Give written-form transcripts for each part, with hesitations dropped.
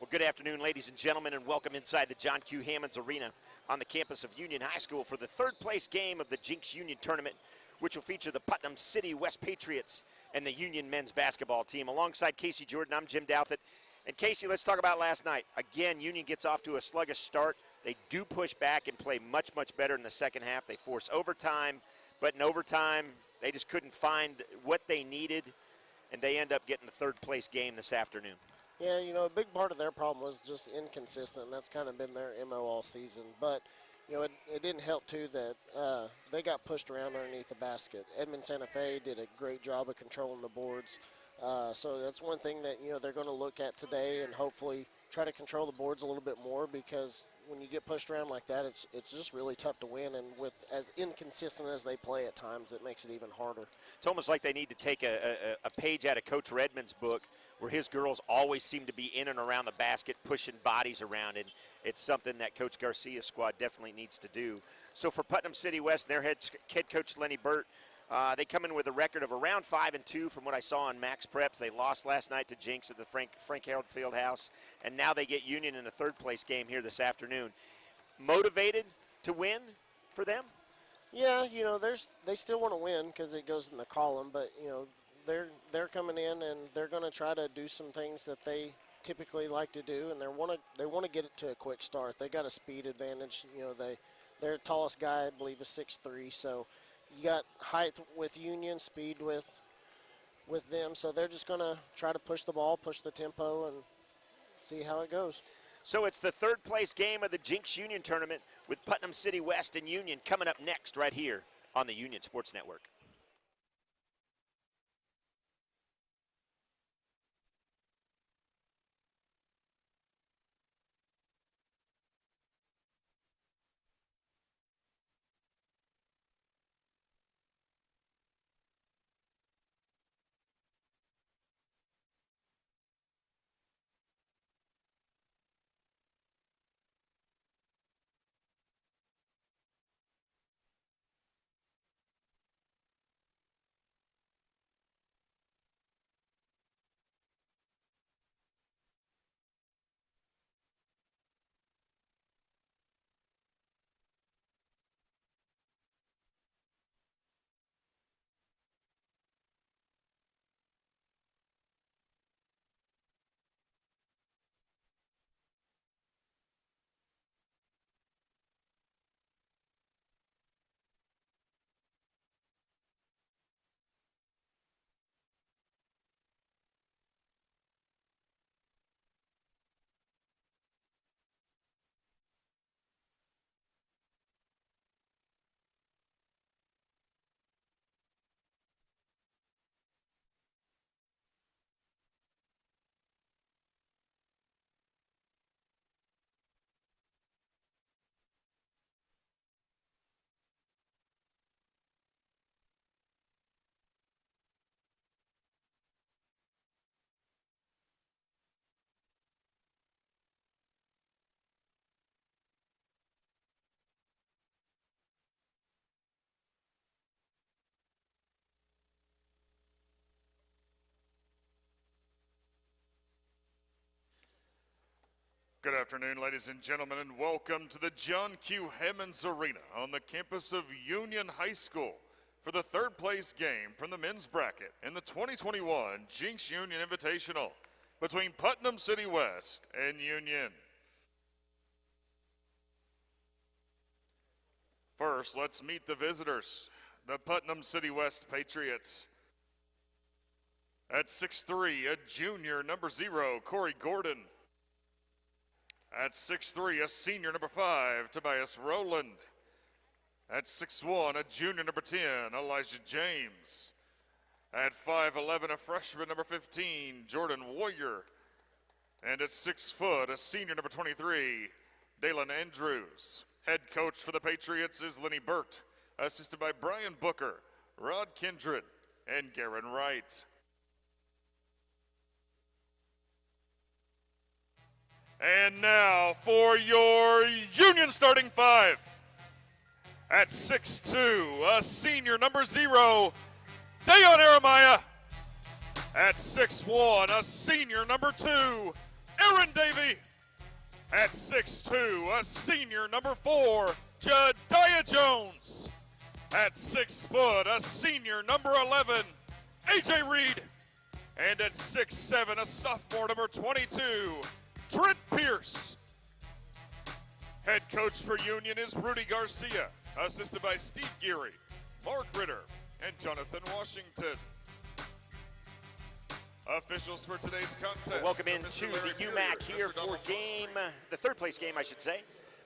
Well, good afternoon, ladies and gentlemen, and welcome inside the John Q. Hammonds Arena on the campus of Union High School for the third place game of the Jenks Union Tournament, which will feature the Putnam City West Patriots and the Union men's basketball team. Alongside Casey Jordan, I'm Jim Douthit. And Casey, let's talk about last night. Again, Union gets off to a sluggish start. They do push back and play much, much better in the second half. They force overtime, but in overtime, they just couldn't find what they needed, and they end up getting the third place game this afternoon. Yeah, you know, a big part of their problem was just inconsistent, and that's kind of been their MO all season. But, you know, it didn't help, too, that they got pushed around underneath the basket. Edmond Santa Fe did a great job of controlling the boards. So that's one thing that, you know, they're going to look at today and hopefully try to control the boards a little bit more, because when you get pushed around like that, it's just really tough to win. And with as inconsistent as they play at times, it makes it even harder. It's almost like they need to take a page out of Coach Redmond's book, where his girls always seem to be in and around the basket, pushing bodies around, and it's something that Coach Garcia's squad definitely needs to do. So for Putnam City West and their head coach Lenny Burt, they come in with a record of around 5-2 from what I saw on Max Preps. They lost last night to Jenks at the Frank Harold Fieldhouse, and now they get Union in a third-place game here this afternoon. Motivated to win for them? Yeah, you know, they still want to win because it goes in the column, but, you know, they're coming in and they're going to try to do some things that they typically like to do, and they want to get it to a quick start. They got a speed advantage. You know, their tallest guy, I believe, is 6'3", so you got height with Union, speed with them, so they're just going to try to push the ball, push the tempo, and see how it goes. So it's the third place game of the Jenks Union Tournament with Putnam City West and Union coming up next right here on the Union Sports Network. Good afternoon, ladies and gentlemen, and welcome to the John Q. Hammonds Arena on the campus of Union High School for the third place game from the men's bracket in the 2021 Jenks Union Invitational between Putnam City West and Union. First, let's meet the visitors, the Putnam City West Patriots. At 6'3", a junior, number 0, Corey Gordon. At 6'3", a senior, number 5, Tobias Rowland. At 6'1", a junior, number 10, Elijah James. At 5'11", a freshman, number 15, Jordan Warrior. And at 6 foot, a senior, number 23, Dalen Andrews. Head coach for the Patriots is Lenny Burt, assisted by Brian Booker, Rod Kindred, and Garen Wright. And now for your Union starting 5. At 6'2", a senior, number 0, Dayon Jeremiah. At 6'1", a senior, number 2, Aaron Davey. At 6'2", a senior, number 4, Jediah Jones. At 6 foot, a senior, number 11, AJ Reed. And at 6'7", a sophomore, number 22, Trent Pierce. Head coach for Union is Rudy Garcia, assisted by Steve Geary, Mark Ritter, and Jonathan Washington. Officials for today's contest. Well, welcome into the UMAC here for the third place game, I should say,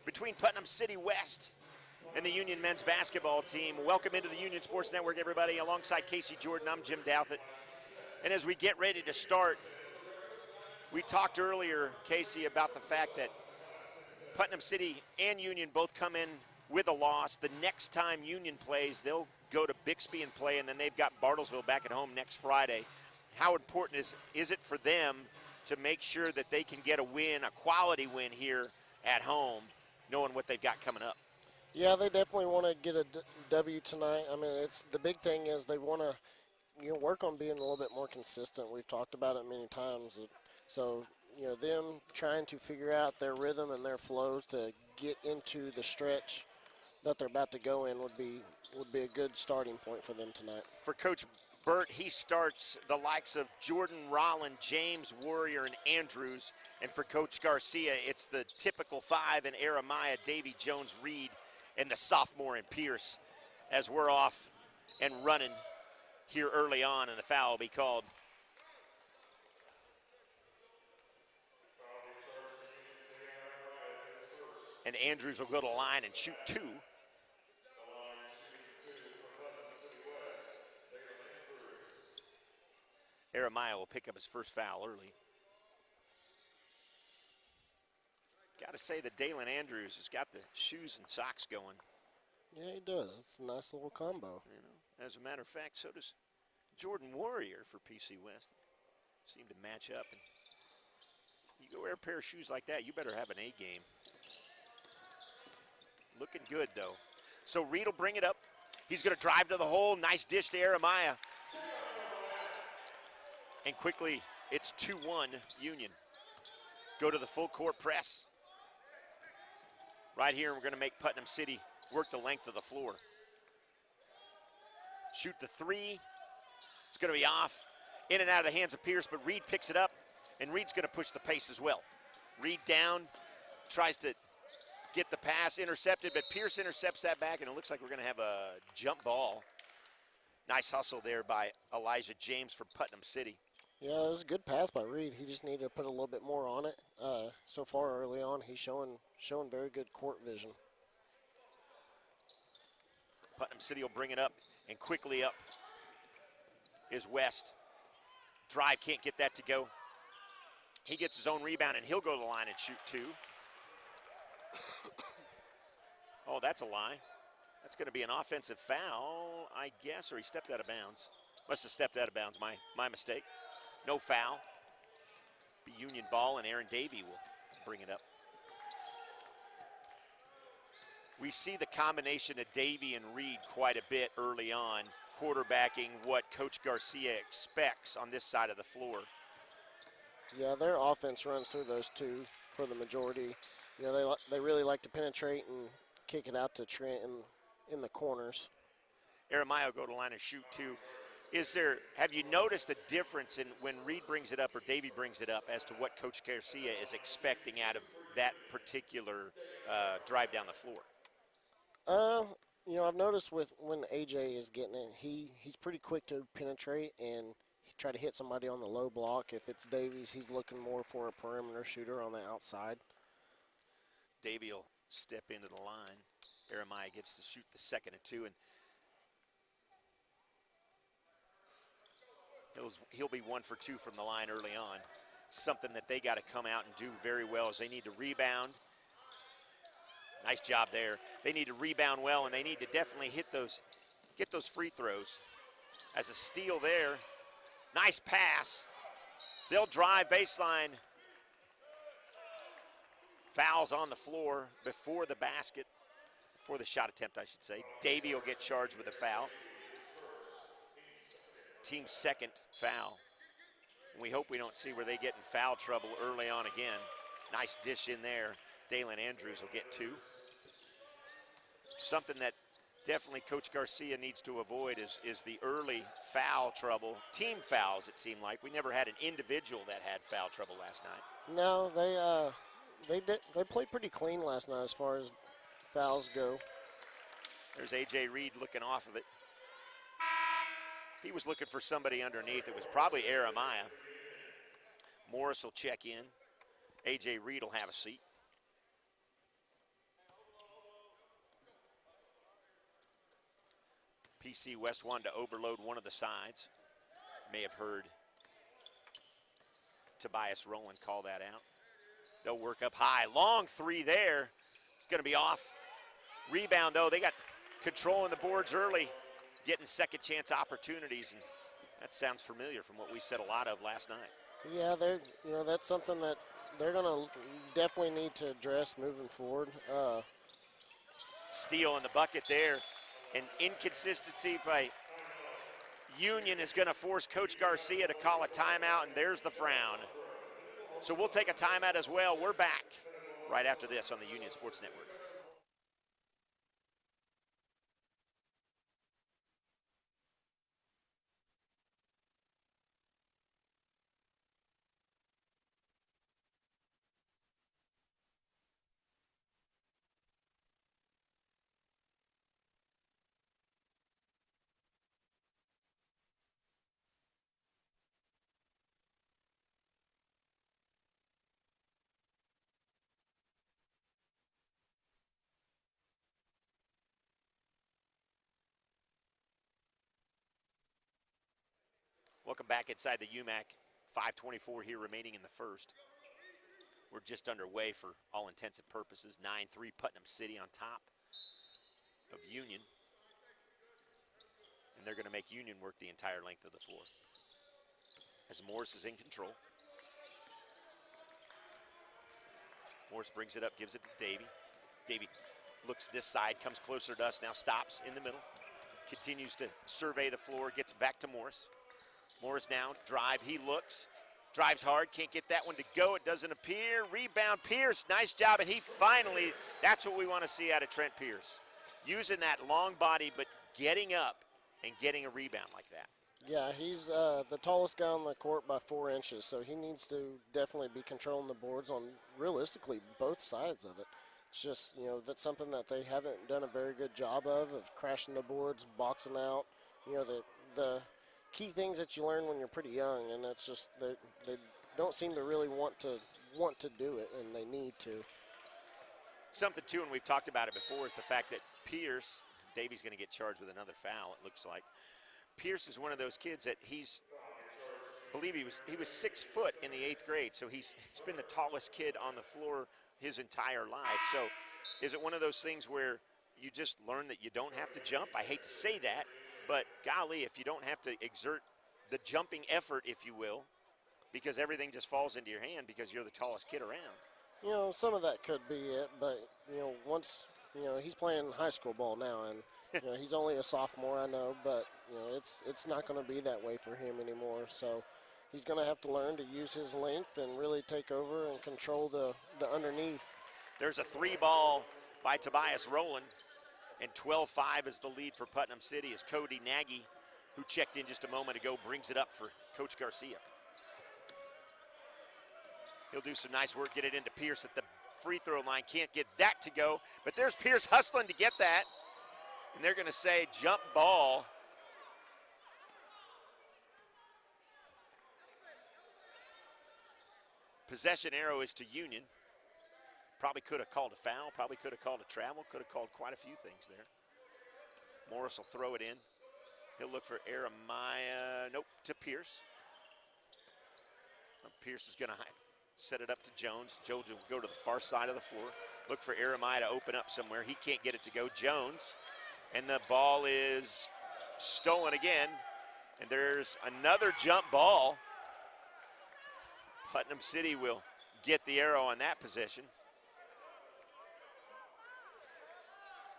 between Putnam City West and the Union men's basketball team. Welcome into the Union Sports Network, everybody. Alongside Casey Jordan, I'm Jim Douthit. And as we get ready to start, we talked earlier, Casey, about the fact that Putnam City and Union both come in with a loss. The next time Union plays, they'll go to Bixby and play, and then they've got Bartlesville back at home next Friday. How important is it for them to make sure that they can get a win, a quality win here at home, knowing what they've got coming up? Yeah, they definitely want to get a W tonight. I mean, it's the big thing is they want to work on being a little bit more consistent. We've talked about it many times. So, them trying to figure out their rhythm and their flows to get into the stretch that they're about to go in would be a good starting point for them tonight. For Coach Burt, he starts the likes of Jordan Rolland, James Warrior, and Andrews. And for Coach Garcia, it's the typical 5 in Jeremiah, Davy Jones, Reed, and the sophomore in Pierce, as we're off and running here early on, and the foul will be called. And Andrews will go to the line and shoot 2. Jeremiah will pick up his first foul early. Got to say that Dalen Andrews has got the shoes and socks going. Yeah, he does. It's a nice little combo. As a matter of fact, so does Jordan Warrior for PC West. Seem to match up. And you go wear a pair of shoes like that, you better have an A game. Looking good, though. So Reed will bring it up. He's going to drive to the hole. Nice dish to Jeremiah. And quickly, it's 2-1 Union. Go to the full court press. Right here, we're going to make Putnam City work the length of the floor. Shoot the 3. It's going to be off. In and out of the hands of Pierce, but Reed picks it up, and Reed's going to push the pace as well. Reed down, tries to get the pass intercepted, but Pierce intercepts that back, and it looks like we're going to have a jump ball. Nice hustle there by Elijah James for Putnam City. Yeah, it was a good pass by Reed. He just needed to put a little bit more on it. So far early on, he's showing very good court vision. Putnam City will bring it up, and quickly up is West. Drive, can't get that to go. He gets his own rebound, and he'll go to the line and shoot 2. Oh, that's a lie. That's going to be an offensive foul, I guess, or he stepped out of bounds. Must have stepped out of bounds, my mistake. No foul. Be Union ball, and Aaron Davey will bring it up. We see the combination of Davey and Reed quite a bit early on, quarterbacking what Coach Garcia expects on this side of the floor. Yeah, their offense runs through those two for the majority. They really like to penetrate and kick it out to Trent in the corners. Jeremiah will go to the line and shoot 2. Have you noticed a difference in when Reed brings it up or Davey brings it up as to what Coach Garcia is expecting out of that particular drive down the floor? I've noticed when AJ is getting it, he's pretty quick to penetrate and try to hit somebody on the low block. If it's Davies, he's looking more for a perimeter shooter on the outside. Davey will step into the line. Jeremiah gets to shoot the second and 2, and he'll be 1 for 2 from the line early on. Something that they got to come out and do very well is they need to rebound. Nice job there. They need to rebound well, and they need to definitely get those free throws. As a steal there. Nice pass. They'll drive baseline. Fouls on the floor before the basket, before the shot attempt, I should say. Davey will get charged with a foul. Team's second foul. We hope we don't see where they get in foul trouble early on again. Nice dish in there. Dalen Andrews will get 2. Something that definitely Coach Garcia needs to avoid is the early foul trouble. Team fouls, it seemed like. We never had an individual that had foul trouble last night. No, they played pretty clean last night as far as fouls go. There's A.J. Reed looking off of it. He was looking for somebody underneath. It was probably Jeremiah. Morris will check in. A.J. Reed will have a seat. PC West wanted to overload one of the sides. May have heard Tobias Rowland call that out. They'll work up high. Long 3 there. It's going to be off. Rebound, though. They got control on the boards early, getting second chance opportunities. And that sounds familiar from what we said a lot of last night. Yeah, that's something that they're going to definitely need to address moving forward. Steal in the bucket there. An inconsistency by Union is going to force Coach Garcia to call a timeout, and there's the frown. So we'll take a timeout as well. We're back right after this on the Union Sports Network. Welcome back inside the UMAC. 5:24 here remaining in the first. We're just underway for all intents and purposes. 9-3 Putnam City on top of Union. And they're going to make Union work the entire length of the floor. As Morris is in control. Morris brings it up, gives it to Davey. Davey looks this side, comes closer to us, now stops in the middle. Continues to survey the floor, gets back to Morris. Morris now, drive, he looks, drives hard, can't get that one to go, it doesn't appear. Rebound, Pierce, nice job, and he finally, that's what we want to see out of Trent Pierce. Using that long body, but getting up and getting a rebound like that. Yeah, he's the tallest guy on the court by 4 inches, so he needs to definitely be controlling the boards on realistically both sides of it. It's just, that's something that they haven't done a very good job of crashing the boards, boxing out, the key things that you learn when you're pretty young, and that's just they don't seem to really want to do it, and they need to. Something too, and we've talked about it before, is the fact that Pierce, Davey's going to get charged with another foul, it looks like. Pierce is one of those kids that I believe he was 6 foot in the 8th grade, so he's been the tallest kid on the floor his entire life. So is it one of those things where you just learn that you don't have to jump? I hate to say that, but golly, if you don't have to exert the jumping effort, if you will, because everything just falls into your hand because you're the tallest kid around. Some of that could be it, but, once, he's playing high school ball now, and, he's only a sophomore, I know, but, it's not going to be that way for him anymore. So he's going to have to learn to use his length and really take over and control the underneath. There's a 3-ball by Tobias Rowland, and 12-5 is the lead for Putnam City as Cody Nagy, who checked in just a moment ago, brings it up for Coach Garcia. He'll do some nice work, get it into Pierce at the free throw line. Can't get that to go, but there's Pierce hustling to get that. And they're going to say jump ball. Possession arrow is to Union. Probably could have called a foul, probably could have called a travel, could have called quite a few things there. Morris will throw it in. He'll look for Jeremiah, nope, to Pierce. Pierce is going to set it up to Jones. Jones will go to the far side of the floor. Look for Jeremiah to open up somewhere. He can't get it to go. Jones, and the ball is stolen again. And there's another jump ball. Putnam City will get the arrow on that possession.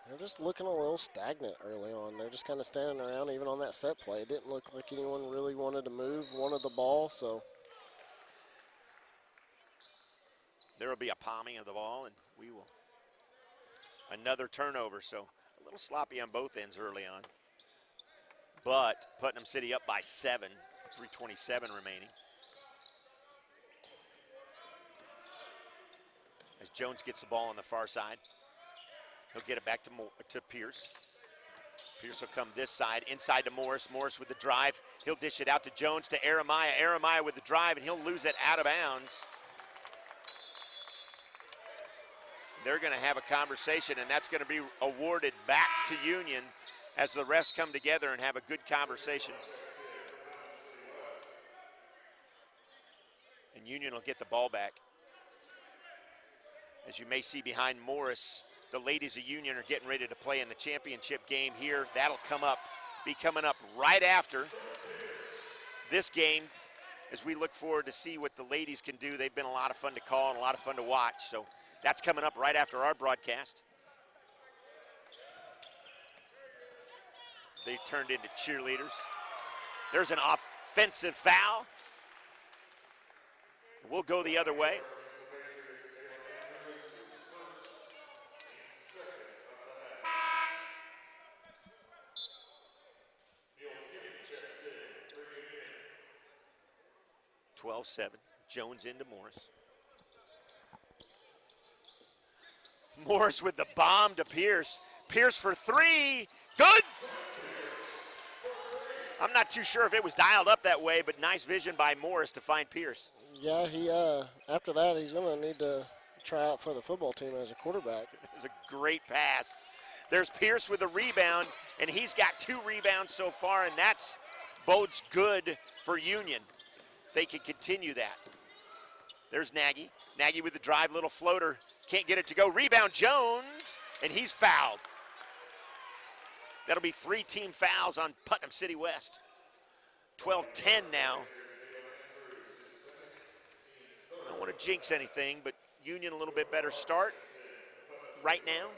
They're just looking a little stagnant early on. They're just kind of standing around even on that set play. It didn't look like anyone really wanted to move, wanted the ball, so. There will be a palming of the ball, and we will. Another turnover, so a little sloppy on both ends early on. But Putnam City up by 7, 3:27 remaining. As Jones gets the ball on the far side, he'll get it back to Pierce. Pierce will come this side, inside to Morris. Morris with the drive. He'll dish it out to Jones, to Aramiah. Aramiah with the drive, and he'll lose it out of bounds. They're going to have a conversation, and that's going to be awarded back to Union as the refs come together and have a good conversation. And Union will get the ball back. As you may see behind Morris, the ladies of Union are getting ready to play in the championship game here. That'll be coming up right after this game as we look forward to see what the ladies can do. They've been a lot of fun to call and a lot of fun to watch. So that's coming up right after our broadcast. They turned into cheerleaders. There's an offensive foul. We'll go the other way. (12-7). Jones into Morris. Morris with the bomb to Pierce. Pierce for 3. Good! I'm not too sure if it was dialed up that way, but nice vision by Morris to find Pierce. Yeah, he after that, he's going to need to try out for the football team as a quarterback. It was a great pass. There's Pierce with the rebound, and he's got 2 rebounds so far, and that's bodes good for Union. They can continue that. There's Nagy. Nagy with the drive, little floater. Can't get it to go. Rebound Jones, and he's fouled. That'll be 3 team fouls on Putnam City West. 12-10 now. I don't want to jinx anything, but Union a little bit better start right now.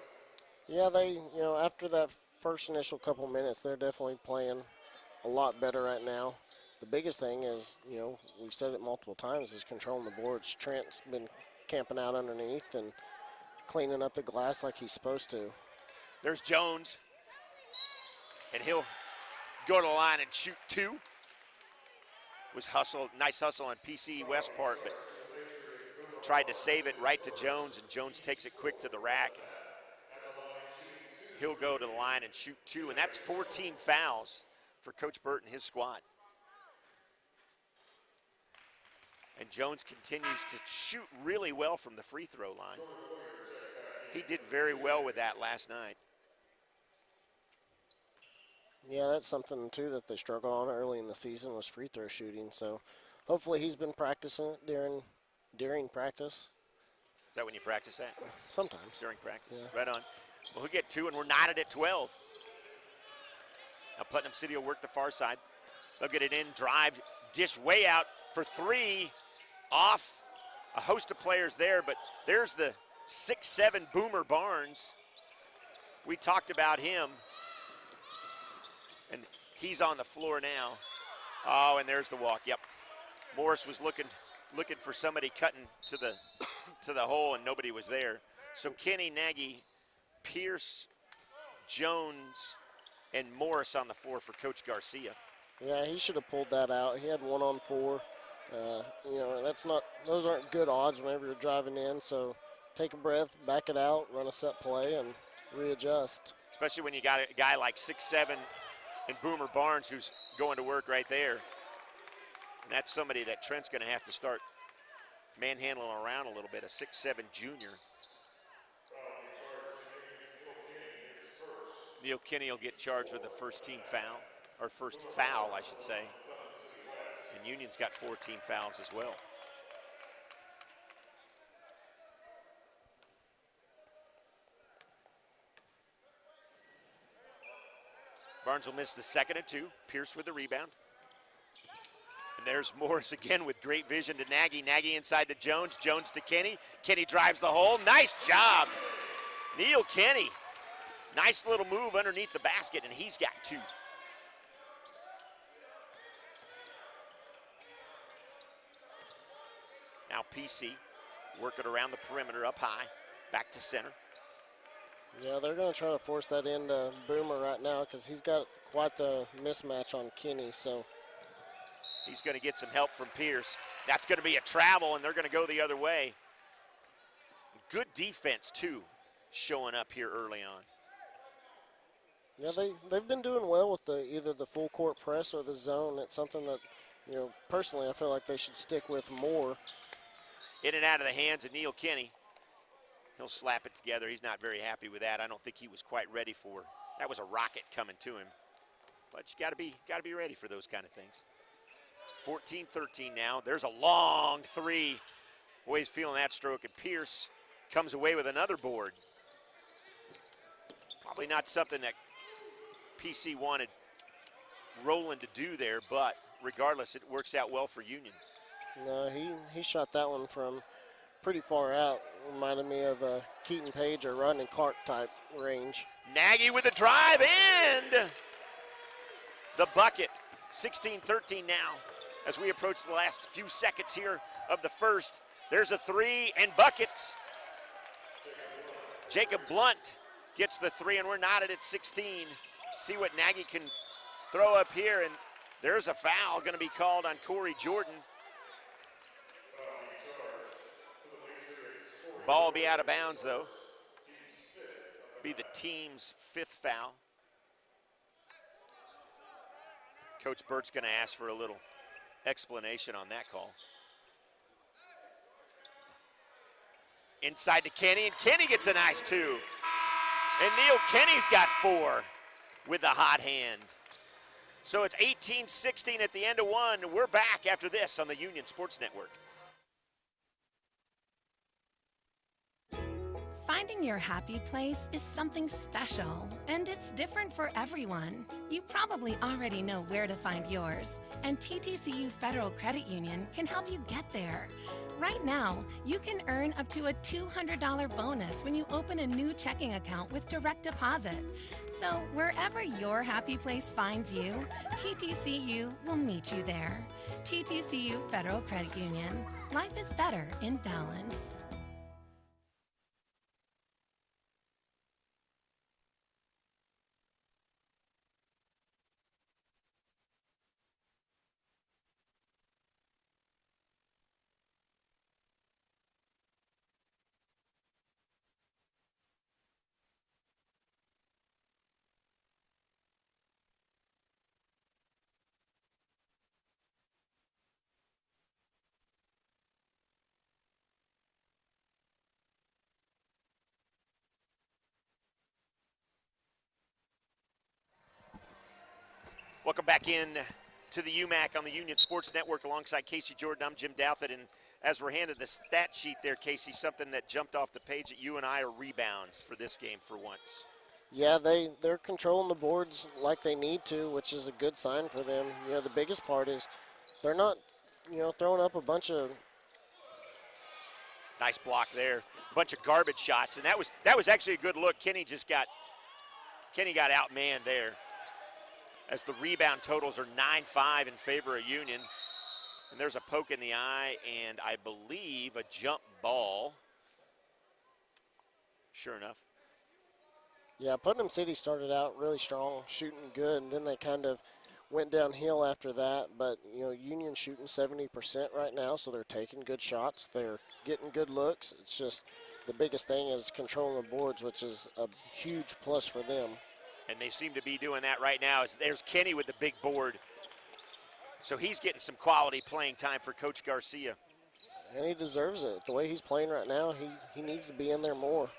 Yeah, they, after that first initial couple minutes, they're definitely playing a lot better right now. The biggest thing is, we've said it multiple times, is controlling the boards. Trent's been camping out underneath and cleaning up the glass like he's supposed to. There's Jones, and he'll go to the line and shoot 2. Was nice hustle on PC West part, but tried to save it right to Jones, and Jones takes it quick to the rack. He'll go to the line and shoot 2, and that's 14 fouls for Coach Burt and his squad. And Jones continues to shoot really well from the free throw line. He did very well with that last night. Yeah, that's something, too, that they struggled on early in the season was free throw shooting. So hopefully he's been practicing it during practice. Is that when you practice that? Sometimes. During practice. Yeah. Right on. Well, he'll get 2, and we're knotted at 12. Now Putnam City will work the far side. They'll get it in, drive, dish way out for 3. Off a host of players there, but there's the 6'7" Boomer Barnes. We talked about him, and he's on the floor now. Oh, and there's the walk. Yep. Morris was looking for somebody cutting to the hole, and nobody was there. So Kenny, Nagy, Pierce, Jones, and Morris on the floor for Coach Garcia. Yeah, he should have pulled that out. He had 1-on-4. Those aren't good odds whenever you're driving in. So take a breath, back it out, run a set play, and readjust. Especially when you got a guy like 6'7" and Boomer Barnes who's going to work right there. And that's somebody that Trent's going to have to start manhandling around a little bit, a 6'7" junior. Neil Kinney will get charged with the first foul, I should say. And Union's got 14 fouls as well. Barnes will miss the second and 2. Pierce with the rebound. And there's Morris again with great vision to Nagy. Nagy inside to Jones. Jones to Kenny. Kenny drives the hole. Nice job, Neil Kenny. Nice little move underneath the basket, and he's got 2. Now PC Work it around the perimeter, up high, back to center. Yeah, they're going to try to force that into Boomer right now because he's got quite the mismatch on Kenny. So he's going to get some help from Pierce. That's going to be a travel, and they're going to go the other way. Good defense, too, showing up here early on. Yeah, they've been doing well with either the full court press or the zone. It's something that, personally I feel like they should stick with more. In and out of the hands of Neil Kenny. He'll slap it together. He's not very happy with that. I don't think he was quite ready for. That was a rocket coming to him. But you gotta be ready for those kind of things. 14-13 now. There's a long three. Boy, he's feeling that stroke, and Pierce comes away with another board. Probably not something that PC wanted Roland to do there, but regardless, it works out well for Union. No, he shot that one from pretty far out. Reminded me of a Keaton Page or Rodney Clark type range. Nagy with a drive and the bucket. 16-13 now as we approach the last few seconds here of the first. There's a three and buckets. Jacob Blunt gets the three, and we're knotted at 16. See what Nagy can throw up here, and there's a foul going to be called on Corey Jordan. Ball will be out of bounds, though. Be the team's fifth foul. Coach Burt's going to ask for a little explanation on that call. Inside to Kenny, and Kenny gets a nice two. And Neil Kenny's got four with the hot hand. So it's 18-16 at the end of one. We're back after this on the Union Sports Network. Finding your happy place is something special, and it's different for everyone. You probably already know where to find yours, and TTCU Federal Credit Union can help you get there. Right now, you can earn up to a $200 bonus when you open a new checking account with direct deposit. So wherever your happy place finds you, TTCU will meet you there. TTCU Federal Credit Union. Life is better in balance. Welcome back in to the UMAC on the Union Sports Network alongside Casey Jordan. I'm Jim Douthit, and as we're handed the stat sheet there, Casey, something that jumped off the page at you and I are rebounds for this game for once. Yeah, they're controlling the boards like they need to, which is a good sign for them. The biggest part is they're not, throwing up a bunch of. Nice block there, a bunch of garbage shots, and that was actually a good look. Kenny got outmanned there, as the rebound totals are 9-5 in favor of Union. And there's a poke in the eye and I believe a jump ball. Sure enough. Yeah, Putnam City started out really strong, shooting good, and then they kind of went downhill after that. But, Union's shooting 70% right now, so they're taking good shots. They're getting good looks. It's just the biggest thing is controlling the boards, which is a huge plus for them. And they seem to be doing that right now. There's Kenny with the big board. So he's getting some quality playing time for Coach Garcia. And he deserves it. The way he's playing right now, he needs to be in there more.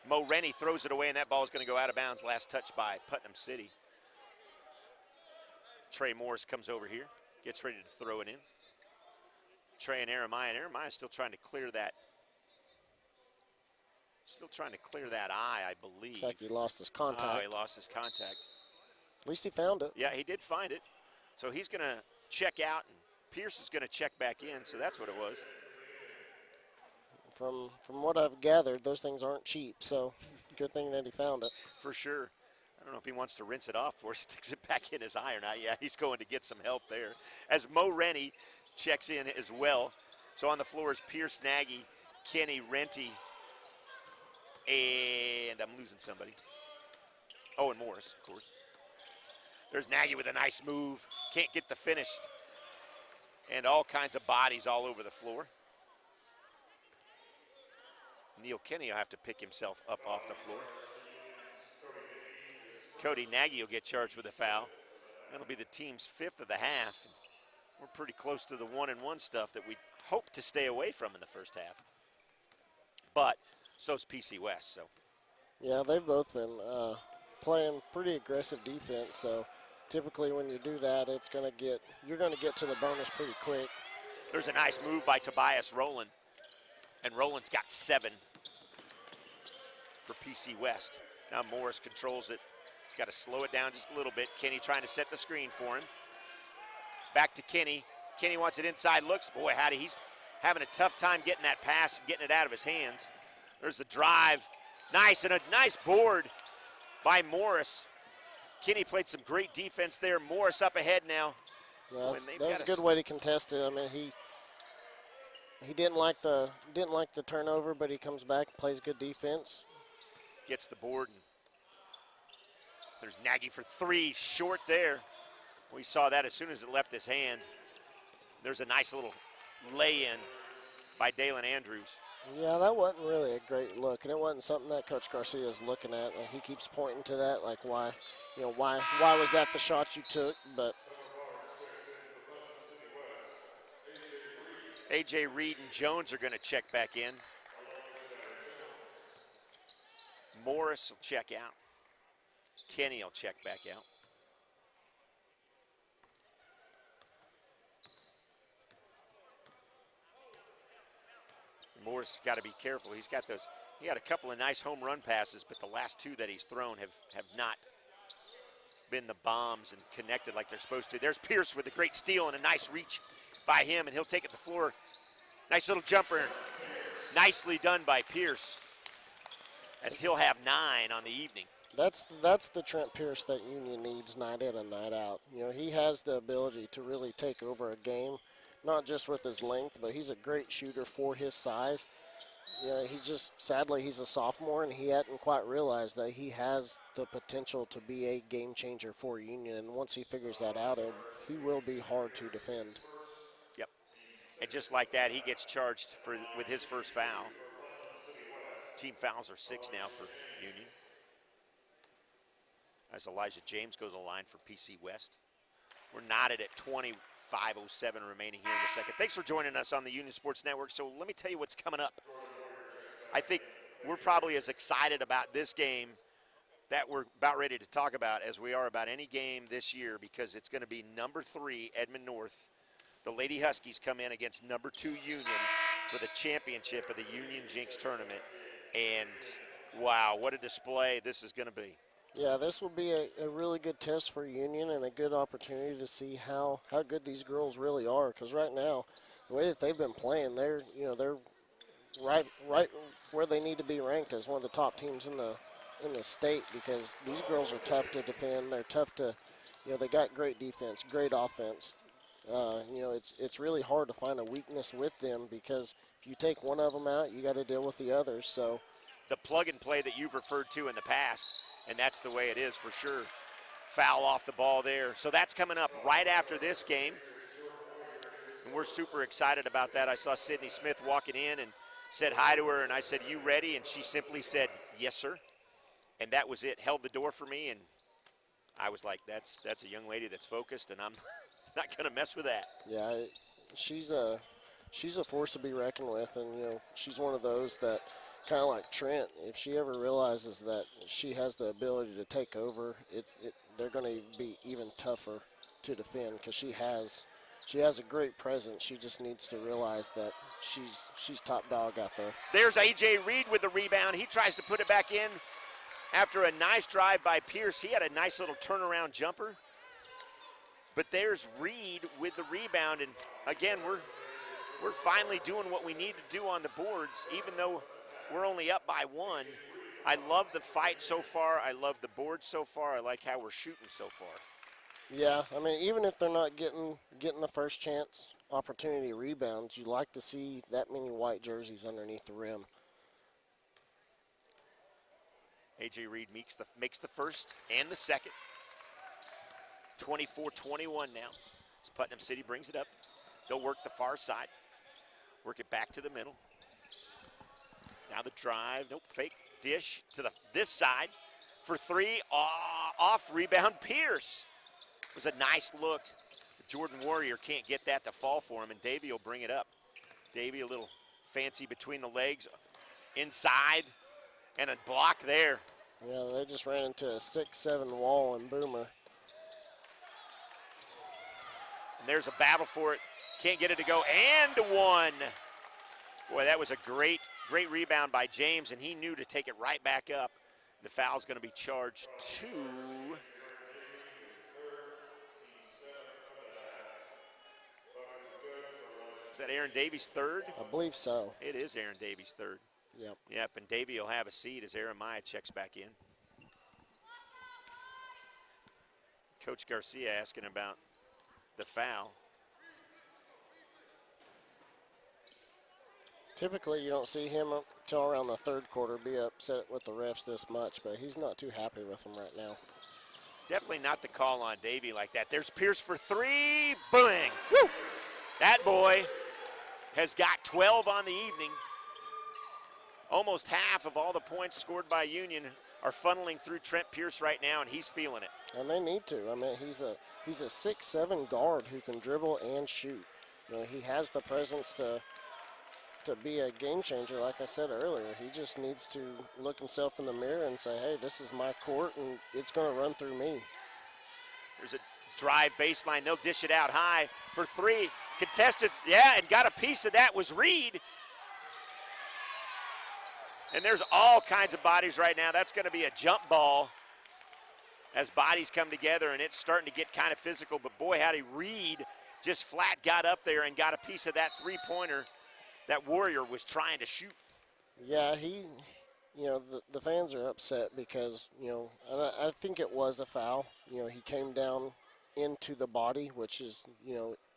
Mo Rennie throws it away, and that ball is going to go out of bounds. Last touch by Putnam City. Trey Morris comes over here, gets ready to throw it in. Trey and Jeremiah's still trying to clear that. Still trying to clear that eye, I believe. Looks like he lost his contact. Oh, he lost his contact. At least he found it. Yeah, he did find it. So he's going to check out, and Pierce is going to check back in, so that's what it was. From what I've gathered, those things aren't cheap, so good thing that he found it. For sure. I don't know if he wants to rinse it off or sticks it back in his eye or not. Yeah, he's going to get some help there. As Mo Rennie checks in as well. So on the floor is Pierce, Nagy, Kenny, Renty, and I'm losing somebody. Oh, and Morris, of course. There's Nagy with a nice move. Can't get the finish. And all kinds of bodies all over the floor. Neil Kenny will have to pick himself up off the floor. Cody Nagy will get charged with a foul. That'll be the team's 5th of the half. We're pretty close to the 1-and-1 stuff that we hope to stay away from in the first half. But so's PC West. So Yeah, they've both been playing pretty aggressive defense. So typically when you do that, you're going to get to the bonus pretty quick. there's a nice move by Tobias Rowland. And Rowland's got 7 for PC West. Now Morris controls it. He's got to slow it down just a little bit. Kenny trying to set the screen for him. Back to Kenny. Kenny wants it inside, looks. Boy, howdy, he's having a tough time getting that pass and getting it out of his hands. There's the drive. Nice, and a nice board by Morris. Kenny played some great defense there. Morris up ahead now. Yeah, that was a good way to contest it. I mean, he didn't like the turnover, but he comes back and plays good defense. Gets the board. And there's Nagy for 3, short there. We saw that as soon as it left his hand. There's a nice little lay-in by Dalen Andrews. Yeah, that wasn't really a great look, and it wasn't something that Coach Garcia is looking at. He keeps pointing to that, like why was that the shot you took? But A.J. Reed and Jones are going to check back in. Morris will check out. Kenny will check back out. Morris has got to be careful. He got a couple of nice home run passes, but the last 2 that he's thrown have not been the bombs and connected like they're supposed to. There's Pierce with a great steal and a nice reach by him, and he'll take it to the floor. Nice little jumper. Nicely done by Pierce, as he'll have 9 on the evening. that's the Trent Pierce that Union needs night in and night out. He has the ability to really take over a game, not just with his length, but he's a great shooter for his size. Sadly, he's a sophomore, and he hadn't quite realized that he has the potential to be a game changer for Union. And once he figures that out, he will be hard to defend. Yep. And just like that, he gets charged with his first foul. Team fouls are 6 now for Union. As Elijah James goes to the line for PC West. We're knotted at 25:07 remaining here in the second. Thanks for joining us on the Union Sports Network. So let me tell you what's coming up. I think we're probably as excited about this game that we're about ready to talk about as we are about any game this year, because it's going to be number 3, Edmond North. The Lady Huskies come in against number 2, Union, for the championship of the Union Jenks tournament. And wow, what a display this is going to be. Yeah, this will be a really good test for Union and a good opportunity to see how good these girls really are. Because right now, the way that they've been playing, they're right where they need to be ranked as one of the top teams in the state. Because these girls are tough to defend. They're tough to, they got great defense, great offense. It's really hard to find a weakness with them, because if you take one of them out, you got to deal with the others. So the plug and play that you've referred to in the past. And that's the way it is for sure. Foul off the ball there. So that's coming up right after this game. And we're super excited about that. I saw Sydney Smith walking in and said hi to her, and I said, "You ready?" And she simply said, "Yes, sir." And that was it. Held the door for me, and I was like, that's a young lady that's focused, and I'm not going to mess with that. Yeah, she's a force to be reckoned with, and she's one of those that, kind of like Trent, if she ever realizes that she has the ability to take over, they're going to be even tougher to defend, because she has a great presence. She just needs to realize that she's top dog out there. There's A.J. Reed with the rebound. He tries to put it back in after a nice drive by Pierce. He had a nice little turnaround jumper. But there's Reed with the rebound, and again, we're finally doing what we need to do on the boards, even though we're only up by 1. I love the fight so far. I love the board so far. I like how we're shooting so far. Yeah, I mean, even if they're not getting the first chance opportunity rebounds, you like to see that many white jerseys underneath the rim. A.J. Reed makes the first and the second. 24-21 now. As Putnam City brings it up. They'll work the far side. Work it back to the middle. Now the drive. Nope, fake dish to this side for three. Off rebound, Pierce. It was a nice look. Jordan Warrior can't get that to fall for him, and Davey will bring it up. Davey a little fancy between the legs. Inside, and a block there. Yeah, they just ran into a 6-7 wall and Boomer. And there's a battle for it. Can't get it to go, and one. Boy, that was a great rebound by James, and he knew to take it right back up. The foul's going to be charged to... Is that Aaron Davies' third? I believe so. It is Aaron Davies' third. Yep. Yep, and Davey will have a seat as Jeremiah checks back in. Coach Garcia asking about the foul. Typically, you don't see him until around the third quarter be upset with the refs this much, but he's not too happy with them right now. Definitely not the call on Davey like that. There's Pierce for three. Bang! Woo! That boy has got 12 on the evening. Almost half of all the points scored by Union are funneling through Trent Pierce right now, and he's feeling it. And they need to. I mean, he's a 6'7" guard who can dribble and shoot. You know, he has the presence to be a game changer, like I said earlier. He just needs to look himself in the mirror and say, hey, this is my court, and it's going to run through me. There's a drive baseline. They'll dish it out high for three. Contested, yeah, and got a piece of that was Reed. And there's all kinds of bodies right now. That's going to be a jump ball as bodies come together, and it's starting to get kind of physical. But boy, howdy, Reed just flat got up there and got a piece of that three-pointer that Warrior was trying to shoot. Yeah, the fans are upset because, I think it was a foul. He came down into the body, which is,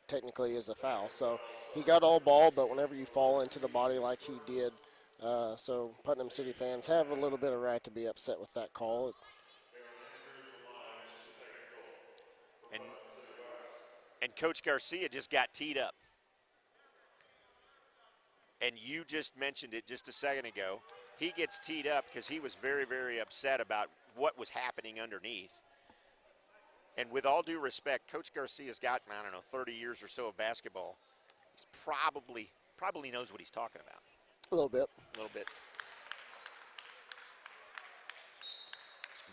technically is a foul. So he got all ball, but whenever you fall into the body like he did, so Putnam City fans have a little bit of right to be upset with that call. And Coach Garcia just got teed up. And you just mentioned it just a second ago. He gets teed up because he was very, very upset about what was happening underneath. And with all due respect, Coach Garcia's got, 30 years or so of basketball. He's probably knows what he's talking about. A little bit. A little bit.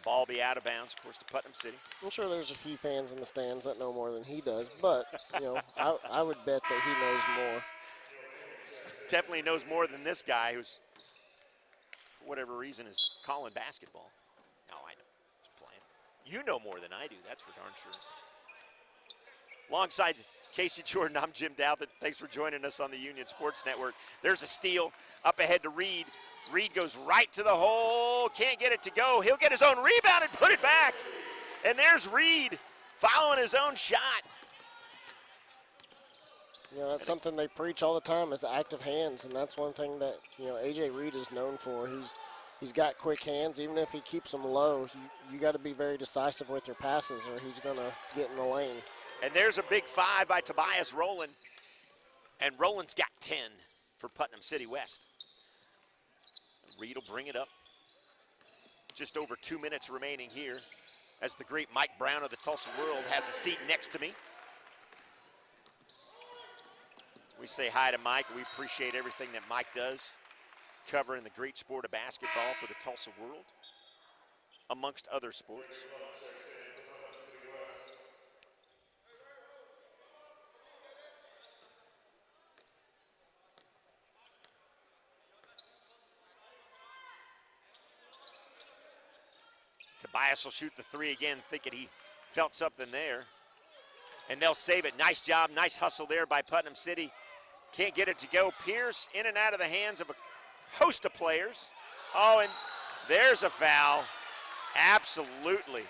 Ball be out of bounds, of course, to Putnam City. I'm sure there's a few fans in the stands that know more than he does, but, I would bet that he knows more. Definitely knows more than this guy who's, for whatever reason, is calling basketball. No, I know. He's playing. You know more than I do, that's for darn sure. Alongside Casey Jordan, I'm Jim Douthit. Thanks for joining us on the Union Sports Network. There's a steal up ahead to Reed. Reed goes right to the hole, can't get it to go. He'll get his own rebound and put it back. And there's Reed following his own shot. That's something they preach all the time is active hands, and that's one thing that, A.J. Reed is known for. He's got quick hands. Even if he keeps them low, you got to be very decisive with your passes or he's going to get in the lane. And there's a big five by Tobias Rowland. And Rowland's got 10 for Putnam City West. Reed will bring it up. Just over 2 minutes remaining here as the great Mike Brown of the Tulsa World has a seat next to me. We say hi to Mike. We appreciate everything that Mike does, covering the great sport of basketball for the Tulsa World, amongst other sports. Tobias will shoot the three again, thinking he felt something there. And they'll save it. Nice job, nice hustle there by Putnam City. Can't get it to go. Pierce in and out of the hands of a host of players. Oh, and there's a foul. Absolutely.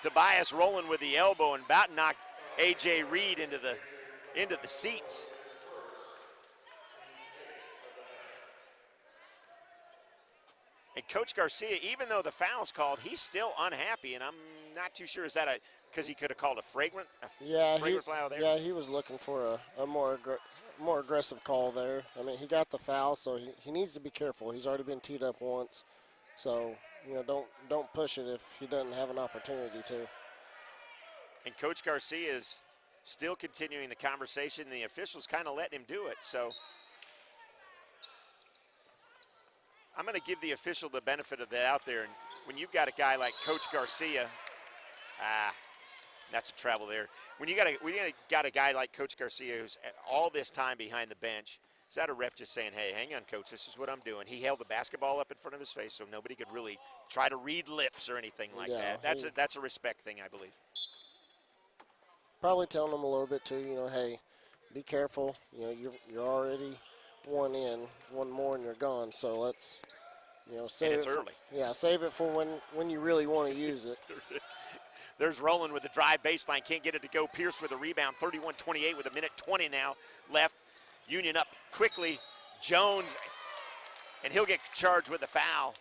Tobias Rowland with the elbow and about knocked A.J. Reed into the into the seats. And Coach Garcia, even though the foul's called, he's still unhappy, and I'm not too sure, is that because he could have called a flagrant foul there? Yeah, he was looking for a more aggressive call there. I mean, he got the foul, so he needs to be careful. He's already been teed up once, so don't push it if he doesn't have an opportunity to. And Coach Garcia is still continuing the conversation, and the officials kind of letting him do it. So I'm going to give the official the benefit of that out there. And when you've got a guy like Coach Garcia, that's a travel there. When you got a guy like Coach Garcia who's all this time behind the bench, is that a ref just saying, hey, hang on, Coach, this is what I'm doing? He held the basketball up in front of his face so nobody could really try to read lips or anything like that. That's a respect thing, I believe. Probably telling them a little bit too, hey, be careful. You're already one more and you're gone. So let's, save and it's it early. Save it for when you really want to use it. There's Rowland with the drive baseline, can't get it to go. Pierce with a rebound, 31-28 with a minute 20 now left. Union up quickly. Jones, and he'll get charged with the foul.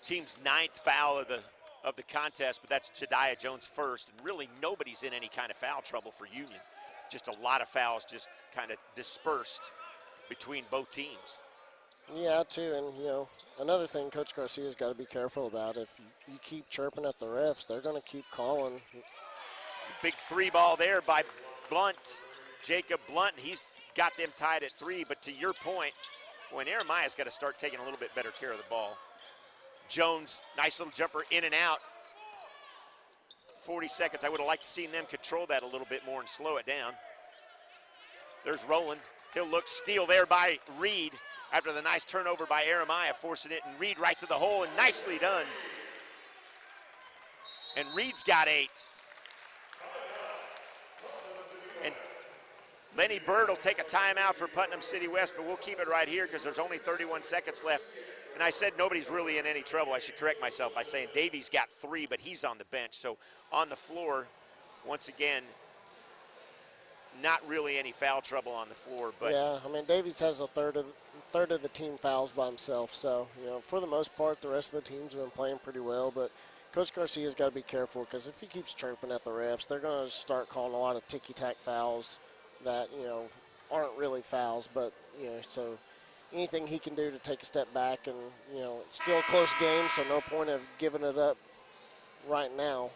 Team's 9th foul of the contest, but that's Jediah Jones first. And really nobody's in any kind of foul trouble for Union. Just a lot of fouls just kind of dispersed between both teams. Yeah, too, and another thing Coach Garcia's got to be careful about, if you keep chirping at the refs, they're going to keep calling. Big 3 ball there by Blunt, Jacob Blunt. He's got them tied at 3, but to your point, when Jeremiah's got to start taking a little bit better care of the ball. Jones, nice little jumper in and out. 40 seconds. I would have liked to seen them control that a little bit more and slow it down. There's Rowland. He'll look, steal there by Reed after the nice turnover by Jeremiah, forcing it, and Reed right to the hole, and nicely done. And Reed's got 8. And Lenny Bird will take a timeout for Putnam City West, but we'll keep it right here because there's only 31 seconds left. And I said nobody's really in any trouble. I should correct myself by saying Davies got 3, but he's on the bench. So on the floor, once again, not really any foul trouble on the floor. But yeah, I mean, Davies has a third of the team fouls by himself. So, for the most part, the rest of the team's been playing pretty well. But Coach Garcia's got to be careful because if he keeps chirping at the refs, they're going to start calling a lot of ticky-tack fouls that, aren't really fouls. But, so anything he can do to take a step back, and, it's still a close game, so no point of giving it up right now.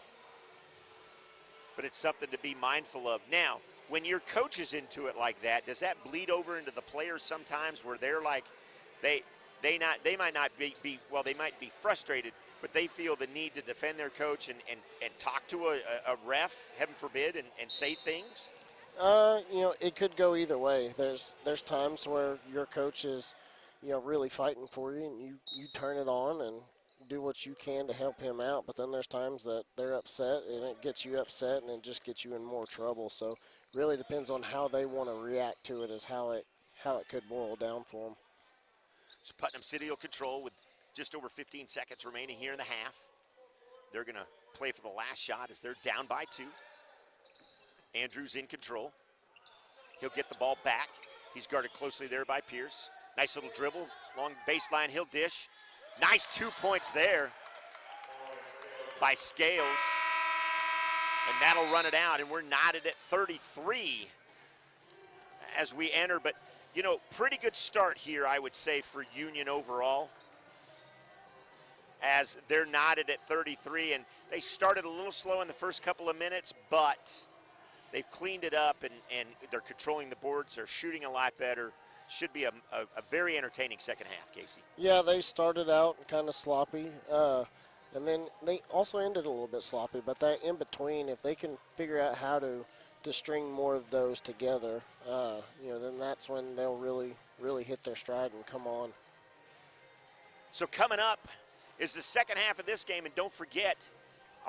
But it's something to be mindful of. Now, when your coach is into it like that, does that bleed over into the players sometimes where they're like, they might be frustrated, but they feel the need to defend their coach and talk to a ref, heaven forbid, and say things? It could go either way. There's times where your coach is, really fighting for you, and you turn it on and do what you can to help him out. But then there's times that they're upset, and it gets you upset, and it just gets you in more trouble. So really depends on how they want to react to it, is how it could boil down for them. So Putnam City will control with just over 15 seconds remaining here in the half. They're going to play for the last shot as they're down by 2. Andrews in control. He'll get the ball back. He's guarded closely there by Pierce. Nice little dribble, long baseline, he'll dish. Nice 2 points there by Scales. And that'll run it out, and we're knotted at 33 as we enter. But, pretty good start here, I would say, for Union overall, as they're knotted at 33. And they started a little slow in the first couple of minutes, but they've cleaned it up, and they're controlling the boards. They're shooting a lot better. Should be a very entertaining second half, Casey. Yeah, they started out kind of sloppy, and then they also ended a little bit sloppy. But that in between, if they can figure out how to string more of those together, then that's when they'll really, really hit their stride and come on. So coming up is the second half of this game, and don't forget,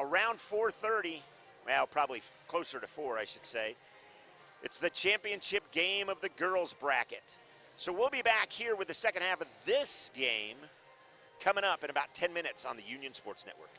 around 4:30, well, probably closer to 4, I should say, it's the championship game of the girls bracket. So we'll be back here with the second half of this game coming up in about 10 minutes on the Union Sports Network.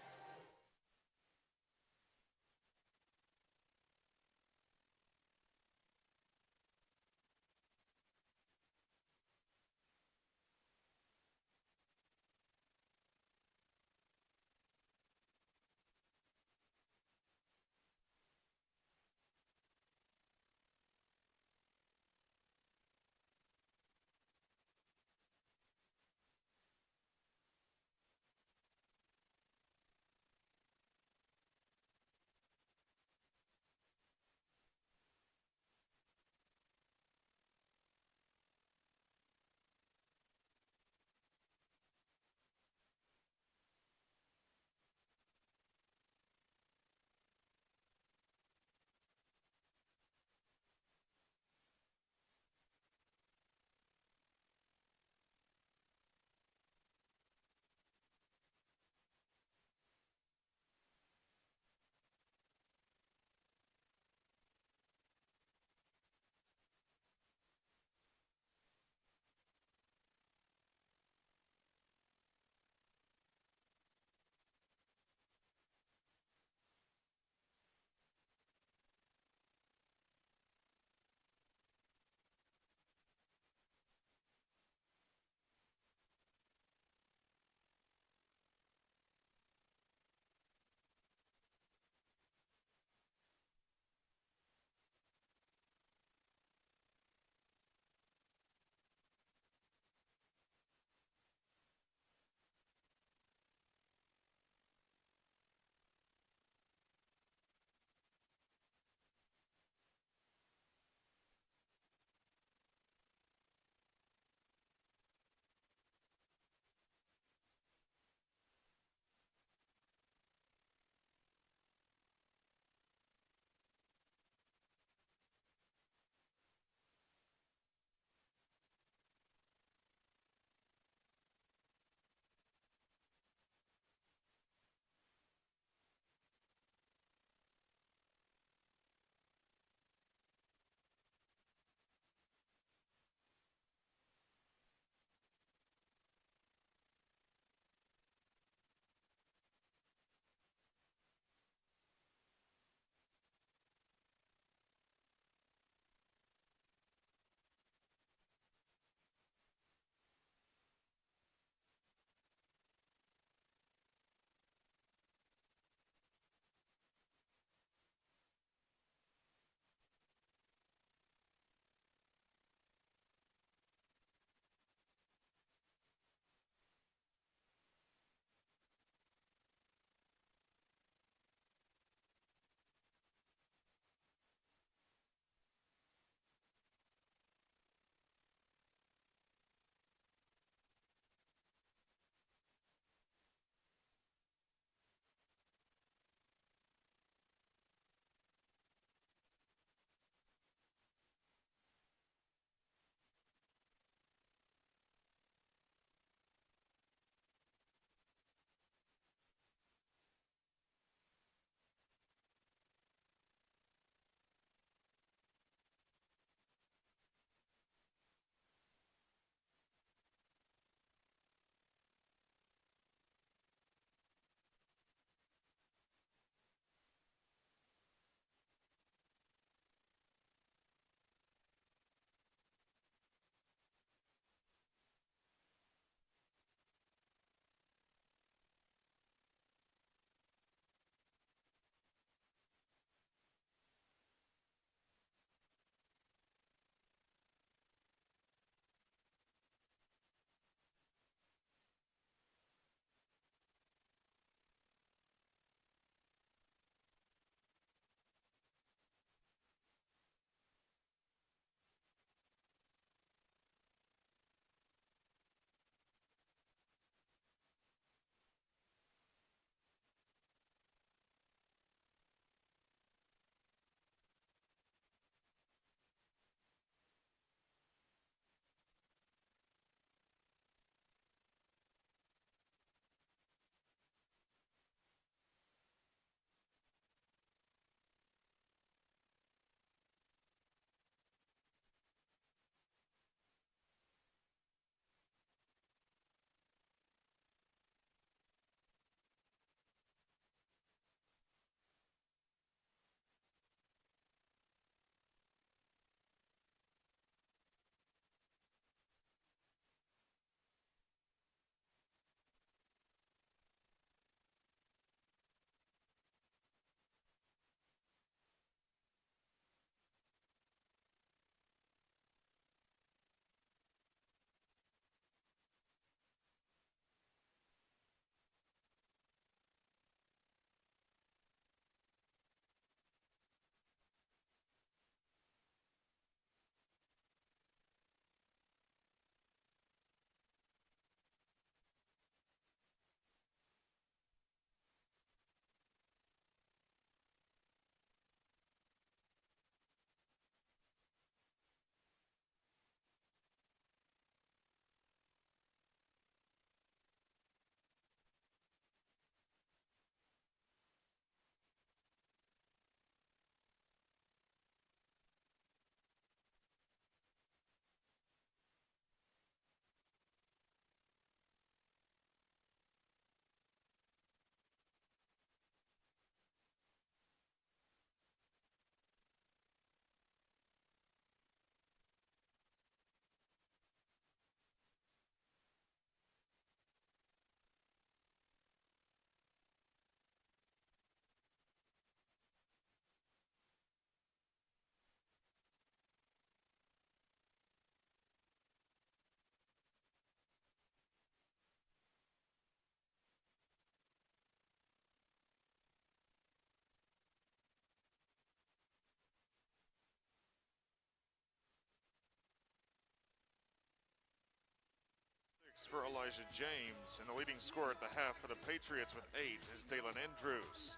is for Elijah James, and the leading scorer at the half for the Patriots with 8 is Dalen Andrews.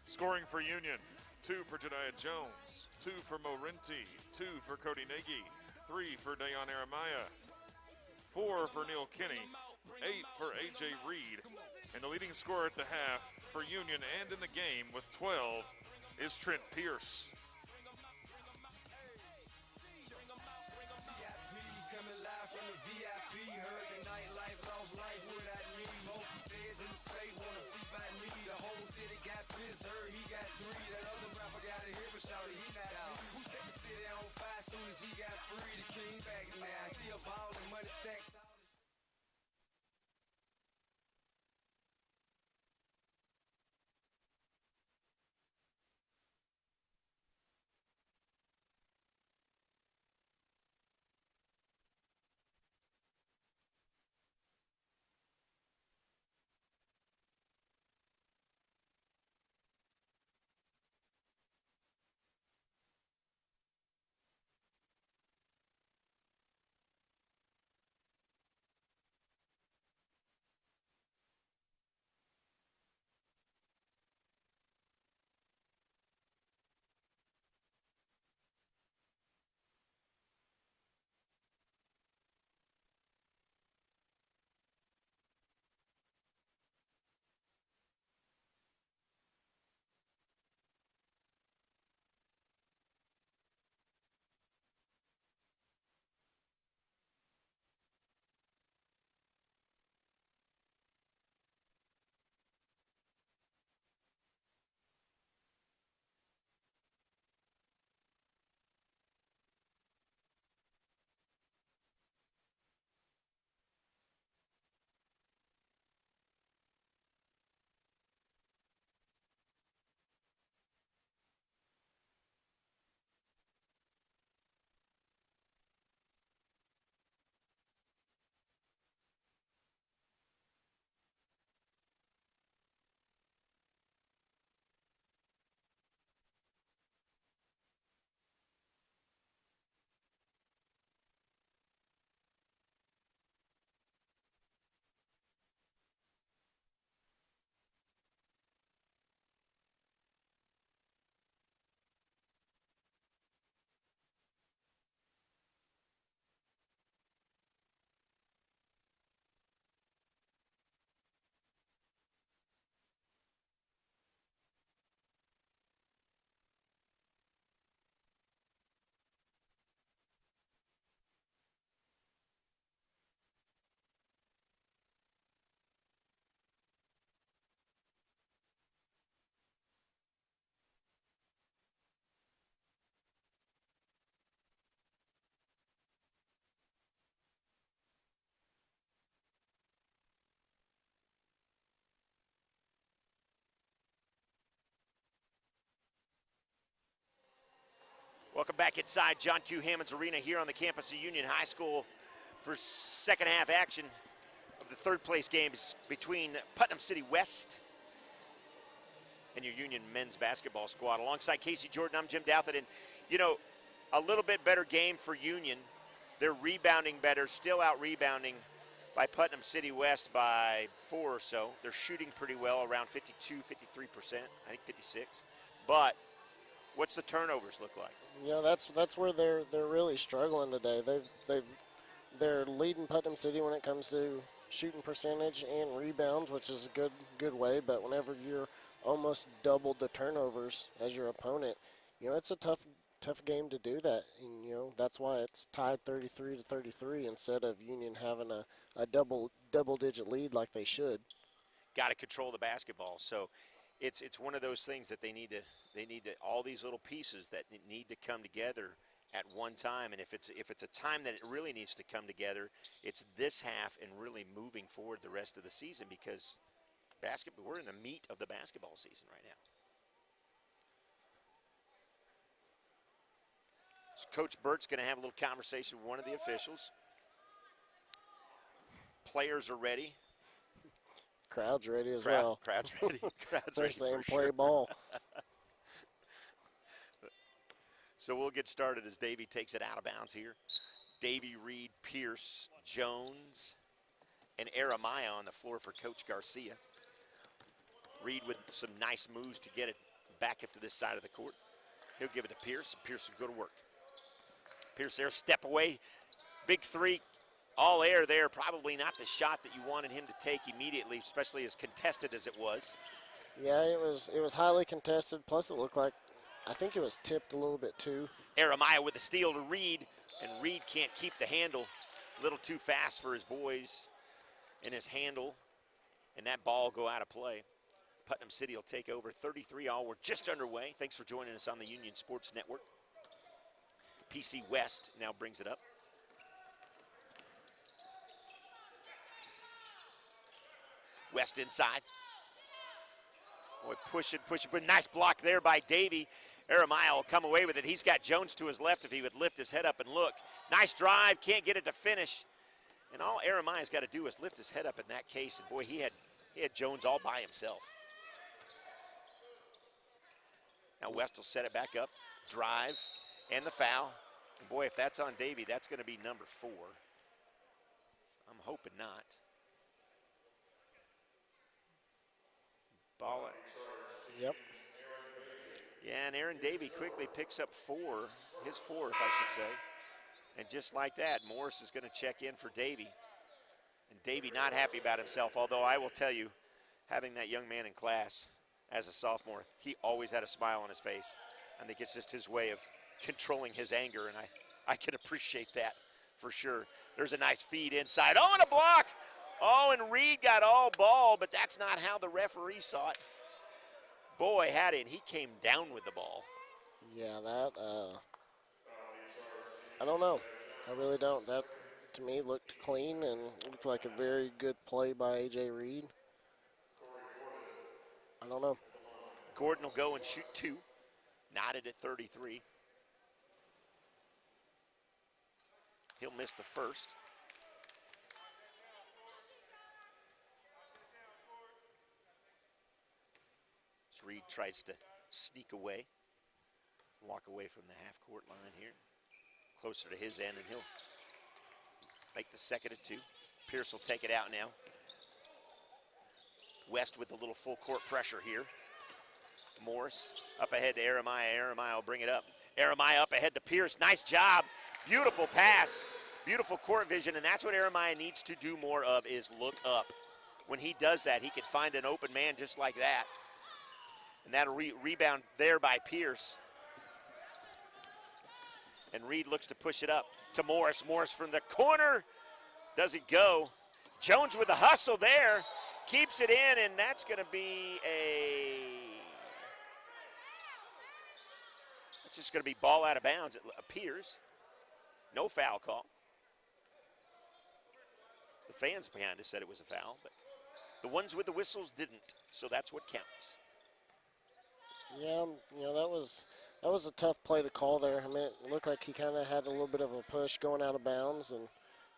Scoring for Union, 2 for Jediah Jones, 2 for Mo Rinty, 2 for Cody Nagy, 3 for Dayon Aramiah, 4 for Neil Kinney, 8 for A.J. Reed, and the leading scorer at the half for Union and in the game with 12 is Trent Pierce. Welcome back inside John Q. Hammonds Arena here on the campus of Union High School for second half action of the third place games between Putnam City West and your Union men's basketball squad. Alongside Casey Jordan, I'm Jim Douthit, and you know, a little bit better game for Union. They're rebounding better, still out rebounding by Putnam City West by 4 or so. They're shooting pretty well, around 52, 53%, I think 56. But what's the turnovers look like? You know, that's where they're really struggling today. They're leading Putnam City when it comes to shooting percentage and rebounds, which is a good way. But whenever you're almost doubled the turnovers as your opponent, you know, it's a tough game to do that. And you know, that's why it's tied 33-33 instead of Union having a double-digit lead like they should. Got to control the basketball. So it's one of those things that they need to all these little pieces that need to come together at one time. And if it's a time that it really needs to come together, it's this half and really moving forward the rest of the season, because we're in the meat of the basketball season right now. So Coach Burt's going to have a little conversation with one of the officials. Players are ready. Crowd's ready as well. Crowd's ready. Crowd's They're ready saying for play sure. ball. So we'll get started as Davey takes it out of bounds here. Davey, Reed, Pierce, Jones, and Jeremiah on the floor for Coach Garcia. Reed with some nice moves to get it back up to this side of the court. He'll give it to Pierce. Pierce will go to work. Pierce there, step away. Big three, all air there. Probably not the shot that you wanted him to take immediately, especially as contested as it was. Yeah, it was highly contested. Plus, it looked like, I think it was tipped a little bit too. Jeremiah with the steal to Reed, and Reed can't keep the handle. A little too fast for his boys in his handle, and that ball go out of play. Putnam City will take over 33-all. We're just underway. Thanks for joining us on the Union Sports Network. PC West now brings it up. West inside. Boy, pushing, but nice block there by Davey. Jeremiah will come away with it. He's got Jones to his left if he would lift his head up and look. Nice drive, can't get it to finish. And all Jeremiah's got to do is lift his head up in that case. And boy, he had Jones all by himself. Now West will set it back up, drive, and the foul. And boy, if that's on Davey, that's going to be number 4. I'm hoping not. Ball. Yep. Yeah, and Aaron Davey quickly picks up 4, his 4th, I should say. And just like that, Morris is going to check in for Davey. And Davey not happy about himself, although I will tell you, having that young man in class as a sophomore, he always had a smile on his face. I think it's just his way of controlling his anger, and I can appreciate that for sure. There's a nice feed inside. Oh, and a block! Oh, and Reed got all ball, but that's not how the referee saw it. Boy, had it, he came down with the ball. Yeah, that, I don't know. I really don't. That, to me, looked clean and looked like a very good play by A.J. Reed. I don't know. Gordon will go and shoot 2. Knotted at 33. He'll miss the first. As Reed tries to sneak away, walk away from the half-court line here. Closer to his end, and he'll make the second of 2. Pierce will take it out now. West with a little full court pressure here. Morris up ahead to Jeremiah. Jeremiah will bring it up. Jeremiah up ahead to Pierce. Nice job. Beautiful pass. Beautiful court vision, and that's what Jeremiah needs to do more of, is look up. When he does that, he can find an open man just like that. And that'll rebound there by Pierce. And Reed looks to push it up to Morris. Morris from the corner. Doesn't go. Jones with the hustle there. Keeps it in, and that's going to be it's just going to be ball out of bounds, it appears. No foul call. The fans behind us said it was a foul, but the ones with the whistles didn't, so that's what counts. Yeah, you know, that was a tough play to call there. I mean, it looked like he kind of had a little bit of a push going out of bounds and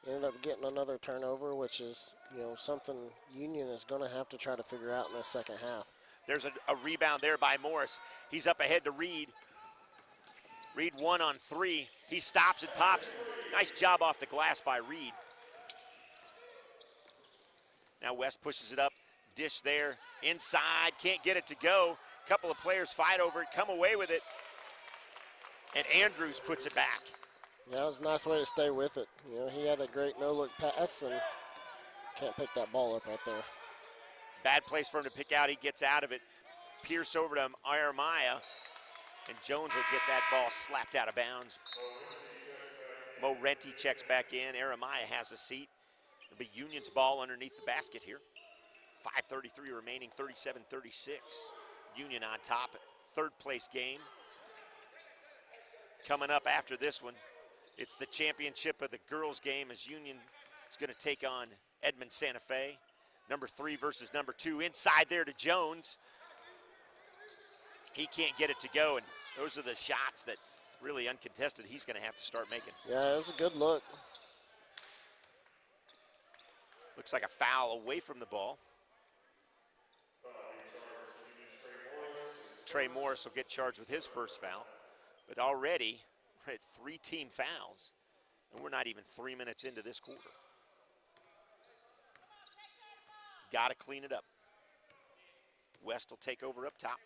ended up getting another turnover, which is, you know, something Union is going to have to try to figure out in the second half. There's a rebound there by Morris. He's up ahead to Reed. Reed 1 on 3. He stops and pops. Nice job off the glass by Reed. Now West pushes it up. Dish there. Inside. Can't get it to go. Couple of players fight over it, come away with it. And Andrews puts it back. Yeah, it was a nice way to stay with it. You know, he had a great no-look pass and can't pick that ball up right there. Bad place for him to pick out. He gets out of it. Pierce over to Jeremiah. And Jones will get that ball slapped out of bounds. Mo Renty checks back in. Jeremiah has a seat. It'll be Union's ball underneath the basket here. 5:33 remaining, 37-36. Union on top, third place game. Coming up after this one, it's the championship of the girls game as Union is going to take on Edmond Santa Fe. Number 3 versus number 2. Inside there to Jones. He can't get it to go, and those are the shots that really uncontested he's going to have to start making. Yeah, it was a good look. Looks like a foul away from the ball. Trey Morris will get charged with his first foul, but already we're at 3 team fouls. And we're not even 3 minutes into this quarter. Got to clean it up. West will take over up top.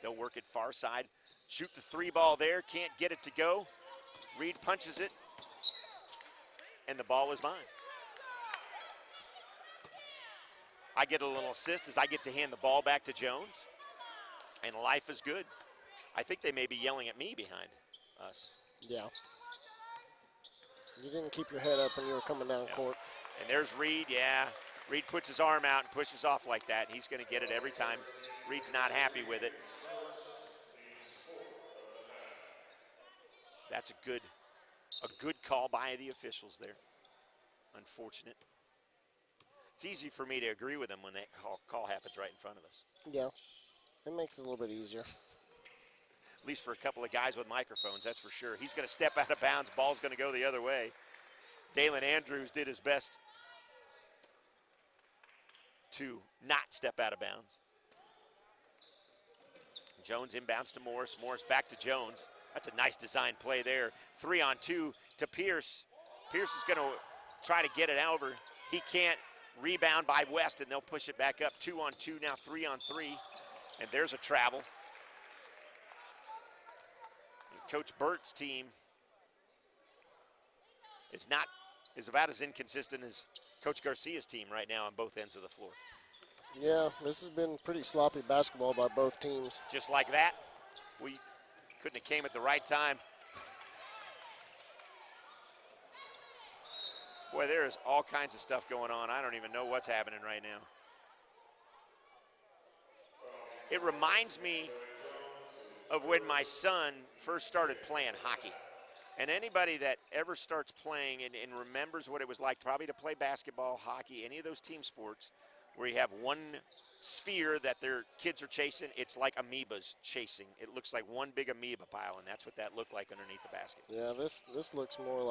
They'll work it far side. Shoot the 3 ball there. Can't get it to go. Reed punches it. And the ball is mine. I get a little assist as I get to hand the ball back to Jones. And life is good. I think they may be yelling at me behind us. Yeah. You didn't keep your head up when you were coming down court. And there's Reed, yeah. Reed puts his arm out and pushes off like that. He's going to get it every time. Reed's not happy with it. That's a good call by the officials there. Unfortunate. It's easy for me to agree with them when that call happens right in front of us. Yeah. It makes it a little bit easier. At least for a couple of guys with microphones, that's for sure. He's going to step out of bounds. Ball's going to go the other way. Dalen Andrews did his best to not step out of bounds. Jones inbounds to Morris. Morris back to Jones. That's a nice design play there. 3-on-2 to Pierce. Pierce is going to try to get it over. He can't. Rebound by West, and they'll push it back up. 2-on-2, now 3-on-3. And there's a travel. And Coach Burt's team is about as inconsistent as Coach Garcia's team right now on both ends of the floor. Yeah, this has been pretty sloppy basketball by both teams. Just like that, we couldn't have came at the right time. Boy, there is all kinds of stuff going on. I don't even know what's happening right now. It reminds me of when my son first started playing hockey. And anybody that ever starts playing and remembers what it was like probably to play basketball, hockey, any of those team sports where you have one sphere that their kids are chasing, it's like amoebas chasing. It looks like one big amoeba pile, and that's what that looked like underneath the basket. Yeah, this looks more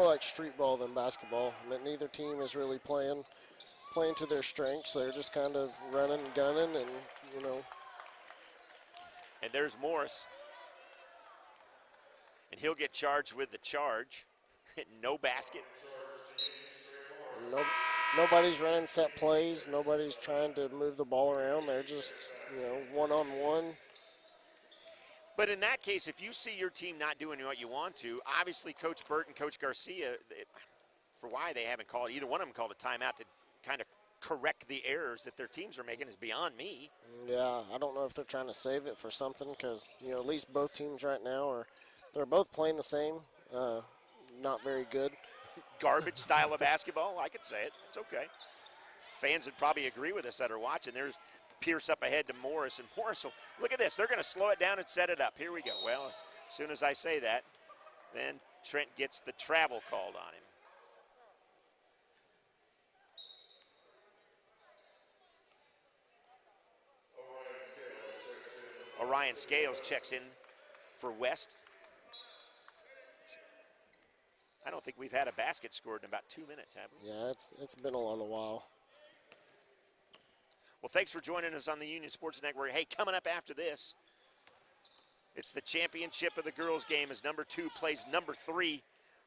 like street ball than basketball. I mean, neither team is really playing to their strengths. They're just kind of running and gunning, and And there's Morris. And he'll get charged with the charge. No basket. Nobody's running set plays. Nobody's trying to move the ball around. They're just, one-on-one. But in that case, if you see your team not doing what you want to, obviously Coach Burt and Coach Garcia, for why they haven't called, either one of them called a timeout to kind of correct the errors that their teams are making is beyond me. Yeah, I don't know if they're trying to save it for something because, at least both teams right now they're both playing the same, not very good. Garbage style of basketball, I could say it. It's okay. Fans would probably agree with us that are watching. There's Pierce up ahead to Morris, and Morris will, look at this, they're going to slow it down and set it up. Here we go. Well, as soon as I say that, then Trent gets the travel called on him. Orion Scales checks in for West. I don't think we've had a basket scored in about 2 minutes, have we? Yeah, it's been a while. Well, thanks for joining us on the Union Sports Network. Hey, coming up after this, it's the championship of the girls game as number 2 plays number 3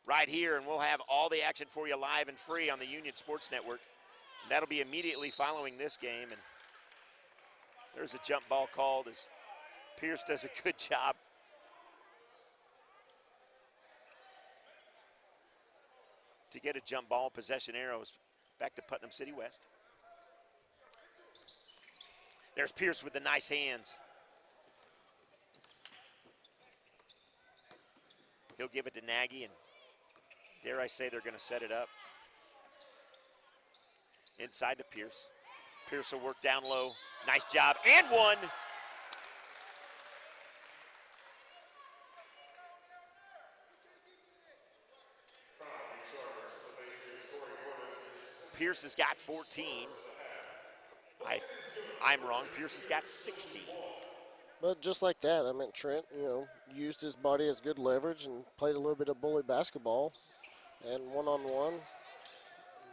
right here, and we'll have all the action for you live and free on the Union Sports Network. And that'll be immediately following this game. And there's a jump ball called as Pierce does a good job. To get a jump ball, possession arrows back to Putnam City West. There's Pierce with the nice hands. He'll give it to Nagy, and dare I say they're going to set it up. Inside to Pierce. Pierce will work down low. Nice job, and one. Pierce has got 14. I'm wrong. Pierce has got 16. But just like that, I mean, Trent, used his body as good leverage and played a little bit of bully basketball, and one-on-one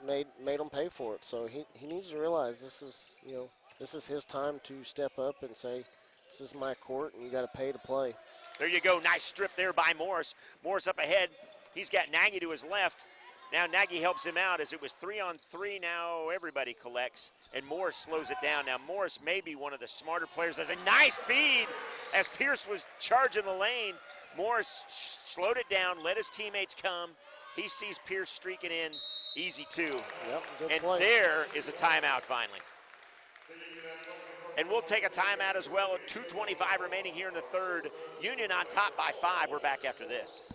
made him pay for it. So he needs to realize this is his time to step up and say, this is my court, and you got to pay to play. There you go. Nice strip there by Morris. Morris up ahead. He's got Nagy to his left. Now Nagy helps him out as it was 3-on-3. Now everybody collects, and Morris slows it down. Now Morris may be one of the smarter players. Has a nice feed as Pierce was charging the lane. Morris slowed it down, let his teammates come. He sees Pierce streaking in, easy two. Yep, good and play. There is a timeout finally. And we'll take a timeout as well. 2:25 remaining here in the third. Union on top by 5. We're back after this.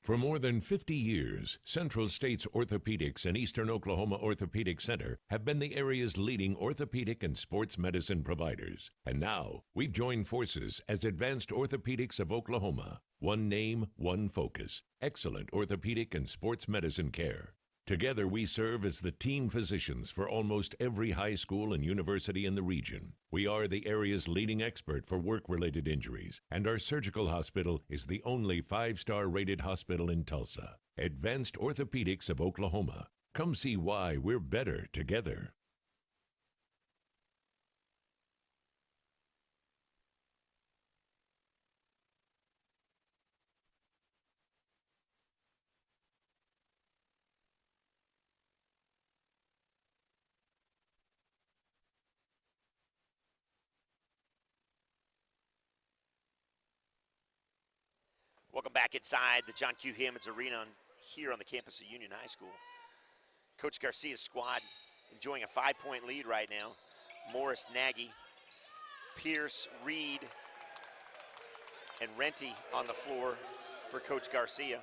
For more than 50 years, Central States Orthopedics and Eastern Oklahoma Orthopedic Center have been the area's leading orthopedic and sports medicine providers. And now, we've joined forces as Advanced Orthopedics of Oklahoma. One name, one focus. Excellent orthopedic and sports medicine care. Together, we serve as the team physicians for almost every high school and university in the region. We are the area's leading expert for work-related injuries, and our surgical hospital is the only 5-star rated hospital in Tulsa. Advanced Orthopedics of Oklahoma. Come see why we're better together. Welcome back inside the John Q. Hammonds Arena here on the campus of Union High School. Coach Garcia's squad enjoying a 5-point lead right now. Morris, Nagy, Pierce, Reed, and Renty on the floor for Coach Garcia.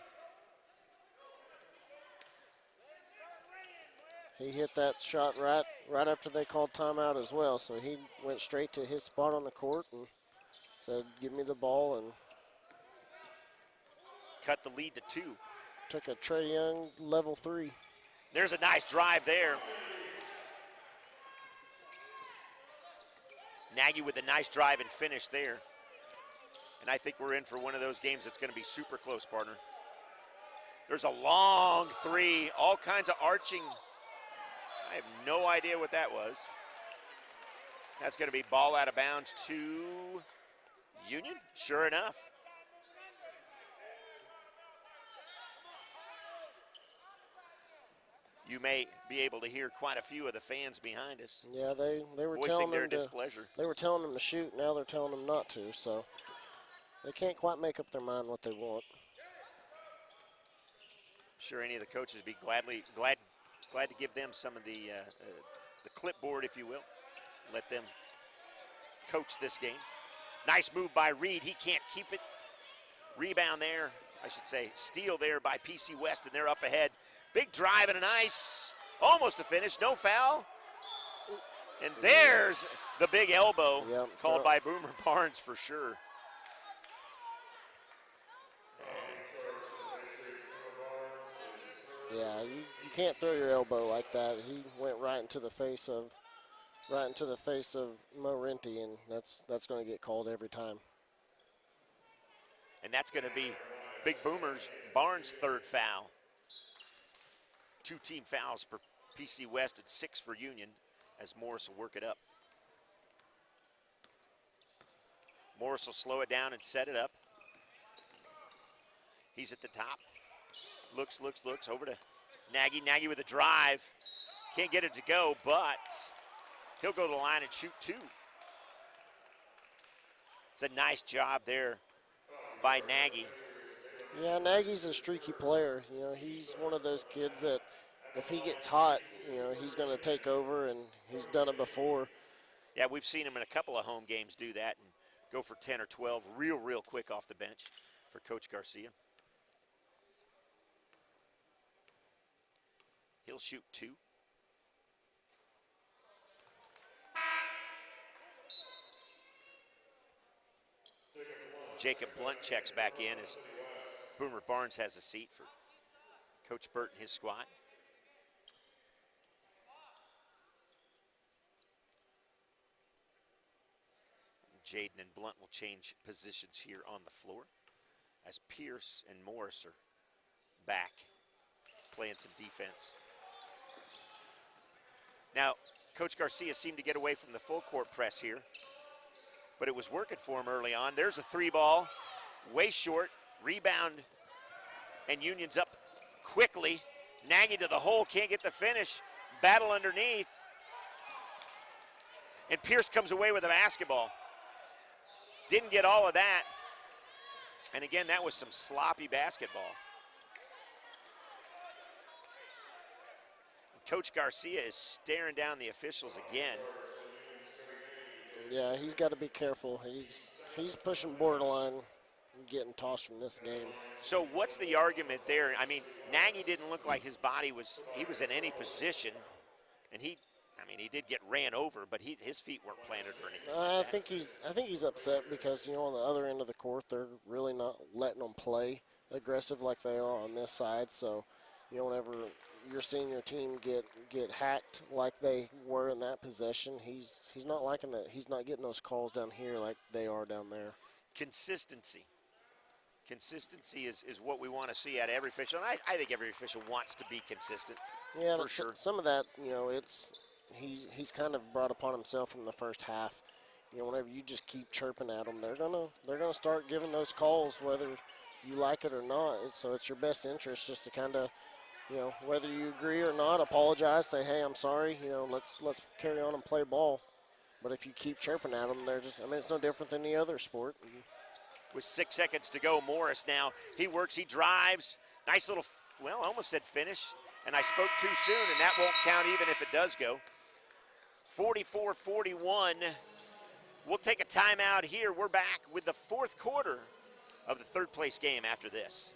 He hit that shot right after they called timeout as well, so he went straight to his spot on the court and said, give me the ball, and cut the lead to 2. took a Trey Young level 3. There's a nice drive there. Nagy with a nice drive and finish there. And I think we're in for one of those games that's going to be super close, partner. There's a long 3, all kinds of arching. I have no idea what that was. That's going to be ball out of bounds to Union, sure enough. You may be able to hear quite a few of the fans behind us. Yeah, they were voicing telling their them to, displeasure. They were telling them to shoot. Now they're telling them not to. So they can't quite make up their mind what they want. I'm sure any of the coaches would be glad to give them some of the clipboard, if you will. Let them coach this game. Nice move by Reed. He can't keep it. Rebound there, I should say, steal there by PC West, and they're up ahead. Big drive and a nice, almost a finish, no foul. And there's the big elbow called by Boomer Barnes for sure. Yeah, you can't throw your elbow like that. He went right into the face of Mo Renty, and that's going to get called every time. And that's going to be Big Boomer's Barnes' 3rd foul. 2 team fouls for PC West and 6 for Union as Morris will work it up. Morris will slow it down and set it up. He's at the top. Looks over to Nagy. Nagy with a drive. Can't get it to go, but he'll go to the line and shoot 2. It's a nice job there by Nagy. Yeah, Nagy's a streaky player. You know, he's one of those kids that if he gets hot, you know, he's going to take over, and he's done it before. Yeah, we've seen him in a couple of home games do that and go for 10 or 12 real quick off the bench for Coach Garcia. He'll shoot 2. Jacob Blunt checks back in as Boomer Barnes has a seat for Coach Burt and his squad. Jaden and Blunt will change positions here on the floor as Pierce and Morris are back playing some defense. Now, Coach Garcia seemed to get away from the full court press here, but it was working for him early on. There's a 3-ball, way short, rebound, and Union's up quickly. Nagy to the hole, can't get the finish. Battle underneath. And Pierce comes away with a basketball. Didn't get all of that. And again, that was some sloppy basketball. Coach Garcia is staring down the officials again. Yeah, he's got to be careful. He's pushing borderline and getting tossed from this game. So what's the argument there? I mean, Nagy didn't look like his body was in any position, and he did get ran over, but his feet weren't planted or anything. I think he's upset because, you know, on the other end of the court, they're really not letting them play aggressive like they are on this side. So, you know, whenever you're seeing your team get hacked like they were in that possession, he's not liking that. He's not getting those calls down here like they are down there. Consistency is what we want to see out of every official, and I think every official wants to be consistent. Yeah, for but sure. Some of that, you know, he's kind of brought upon himself from the first half. You know, whenever you just keep chirping at them, they're gonna start giving those calls whether you like it or not. So it's your best interest just to kind of, you know, whether you agree or not, apologize, say, hey, I'm sorry, you know, let's carry on and play ball. But if you keep chirping at them, they're just, I mean, it's no different than any other sport. With 6 seconds to go, Morris now, he works, he drives, nice little, well, I almost said finish, and I spoke too soon, and that won't count even if it does go. 44-41, we'll take a timeout here. We're back with the fourth quarter of the third place game after this.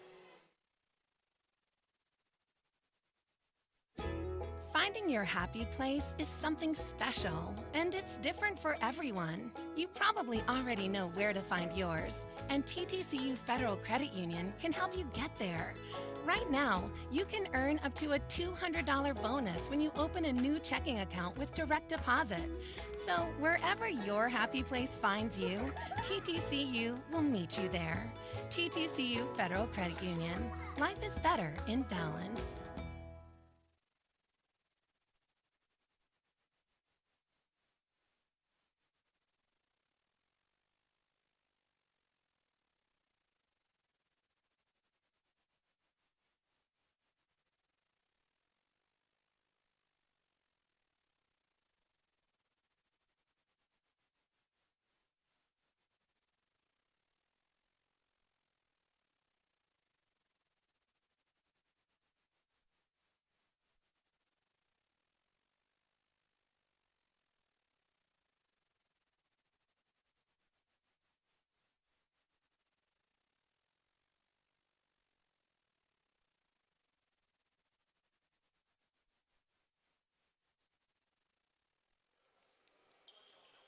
Finding your happy place is something special, and it's different for everyone. You probably already know where to find yours, and TTCU Federal Credit Union can help you get there. Right now, you can earn up to a $200 bonus when you open a new checking account with direct deposit. So wherever your happy place finds you, TTCU will meet you there. TTCU Federal Credit Union. Life is better in balance.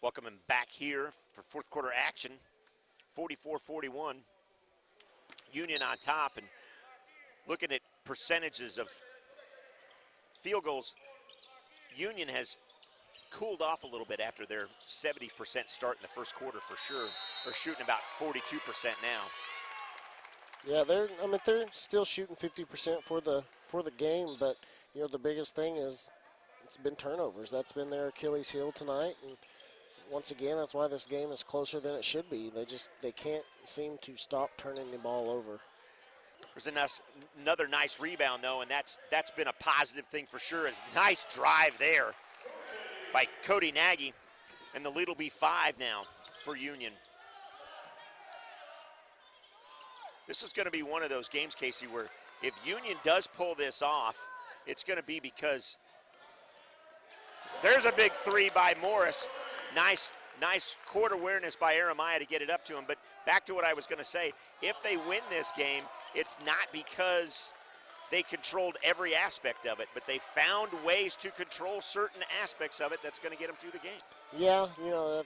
Welcome him back here for fourth quarter action. 44-41. Union on top, and looking at percentages of field goals, Union has cooled off a little bit after their 70% start in the first quarter for sure. They're shooting about 42% now. Yeah, they're still shooting 50% for the game, but you know the biggest thing is it's been turnovers. That's been their Achilles heel tonight, and once again, that's why this game is closer than it should be. They can't seem to stop turning the ball over. There's another nice rebound though, and that's been a positive thing for sure. Is nice drive there by Cody Nagy, and the lead will be 5 now for Union. This is going to be one of those games, Casey, where if Union does pull this off, it's going to be because there's a big 3 by Morris. Nice court awareness by Jeremiah to get it up to him. But back to what I was going to say, if they win this game, it's not because they controlled every aspect of it, but they found ways to control certain aspects of it that's going to get them through the game. Yeah, you know,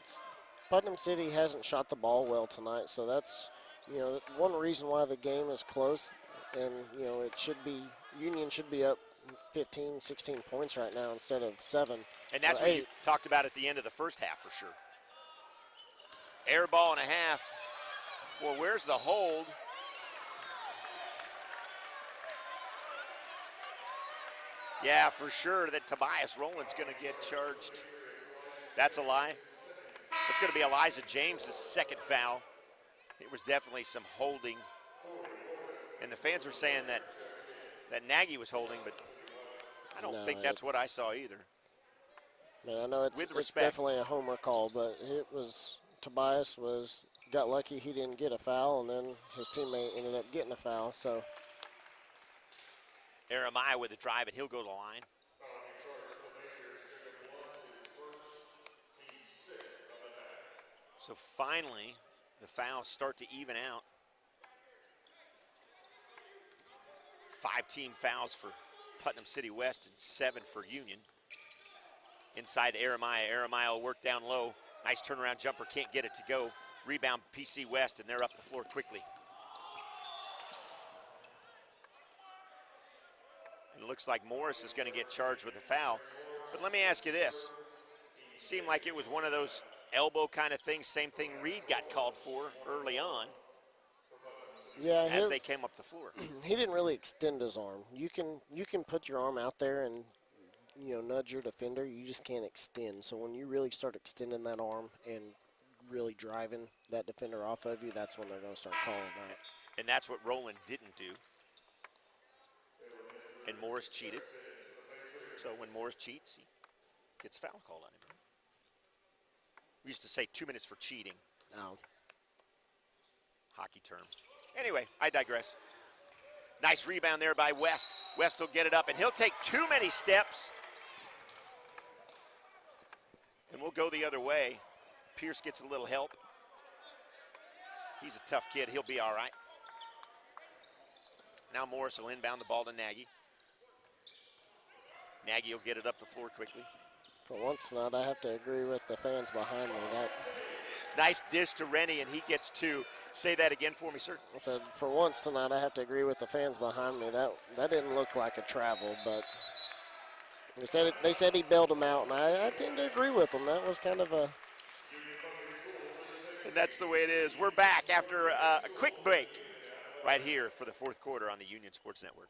Putnam City hasn't shot the ball well tonight, so that's, you know, one reason why the game is close. And, you know, Union should be up 15, 16 points right now instead of 7. And that's what you talked about at the end of the first half for sure. Air ball and a half. Well, where's the hold? Yeah, for sure that Tobias Rowland's going to get charged. That's a lie. It's going to be Elijah James' second foul. It was definitely some holding. And the fans are saying that Nagy was holding, but I don't think that's what I saw either. I know it's definitely a homer call, but Tobias got lucky he didn't get a foul, and then his teammate ended up getting a foul. So Jeremiah with a drive, and he'll go to the line. So finally, the fouls start to even out. 5-team fouls for Putnam City West and 7 for Union. Inside to Jeremiah. Jeremiah will work down low. Nice turnaround jumper, can't get it to go. Rebound PC West, and they're up the floor quickly. And it looks like Morris is going to get charged with a foul. But let me ask you this. It seemed like it was one of those elbow kind of things, same thing Reed got called for early on. Yeah, as they came up the floor. He didn't really extend his arm. You can put your arm out there and nudge your defender. You just can't extend. So when you really start extending that arm and really driving that defender off of you, that's when they're going to start calling that. And that's what Rowland didn't do. And Morris cheated. So when Morris cheats, he gets foul called on him. We used to say 2 minutes for cheating. No. Hockey term. Anyway, I digress. Nice rebound there by West. West will get it up, and he'll take too many steps. And we'll go the other way. Pierce gets a little help. He's a tough kid. He'll be all right. Now Morris will inbound the ball to Nagy. Nagy will get it up the floor quickly. For once tonight, I have to agree with the fans behind me. Nice dish to Rennie, and he gets 2. Say that again for me, sir. I said, for once tonight, I have to agree with the fans behind me. That didn't look like a travel, but they said he bailed him out, and I tend to agree with them. That was kind of a... And that's the way it is. We're back after a quick break right here for the fourth quarter on the Union Sports Network.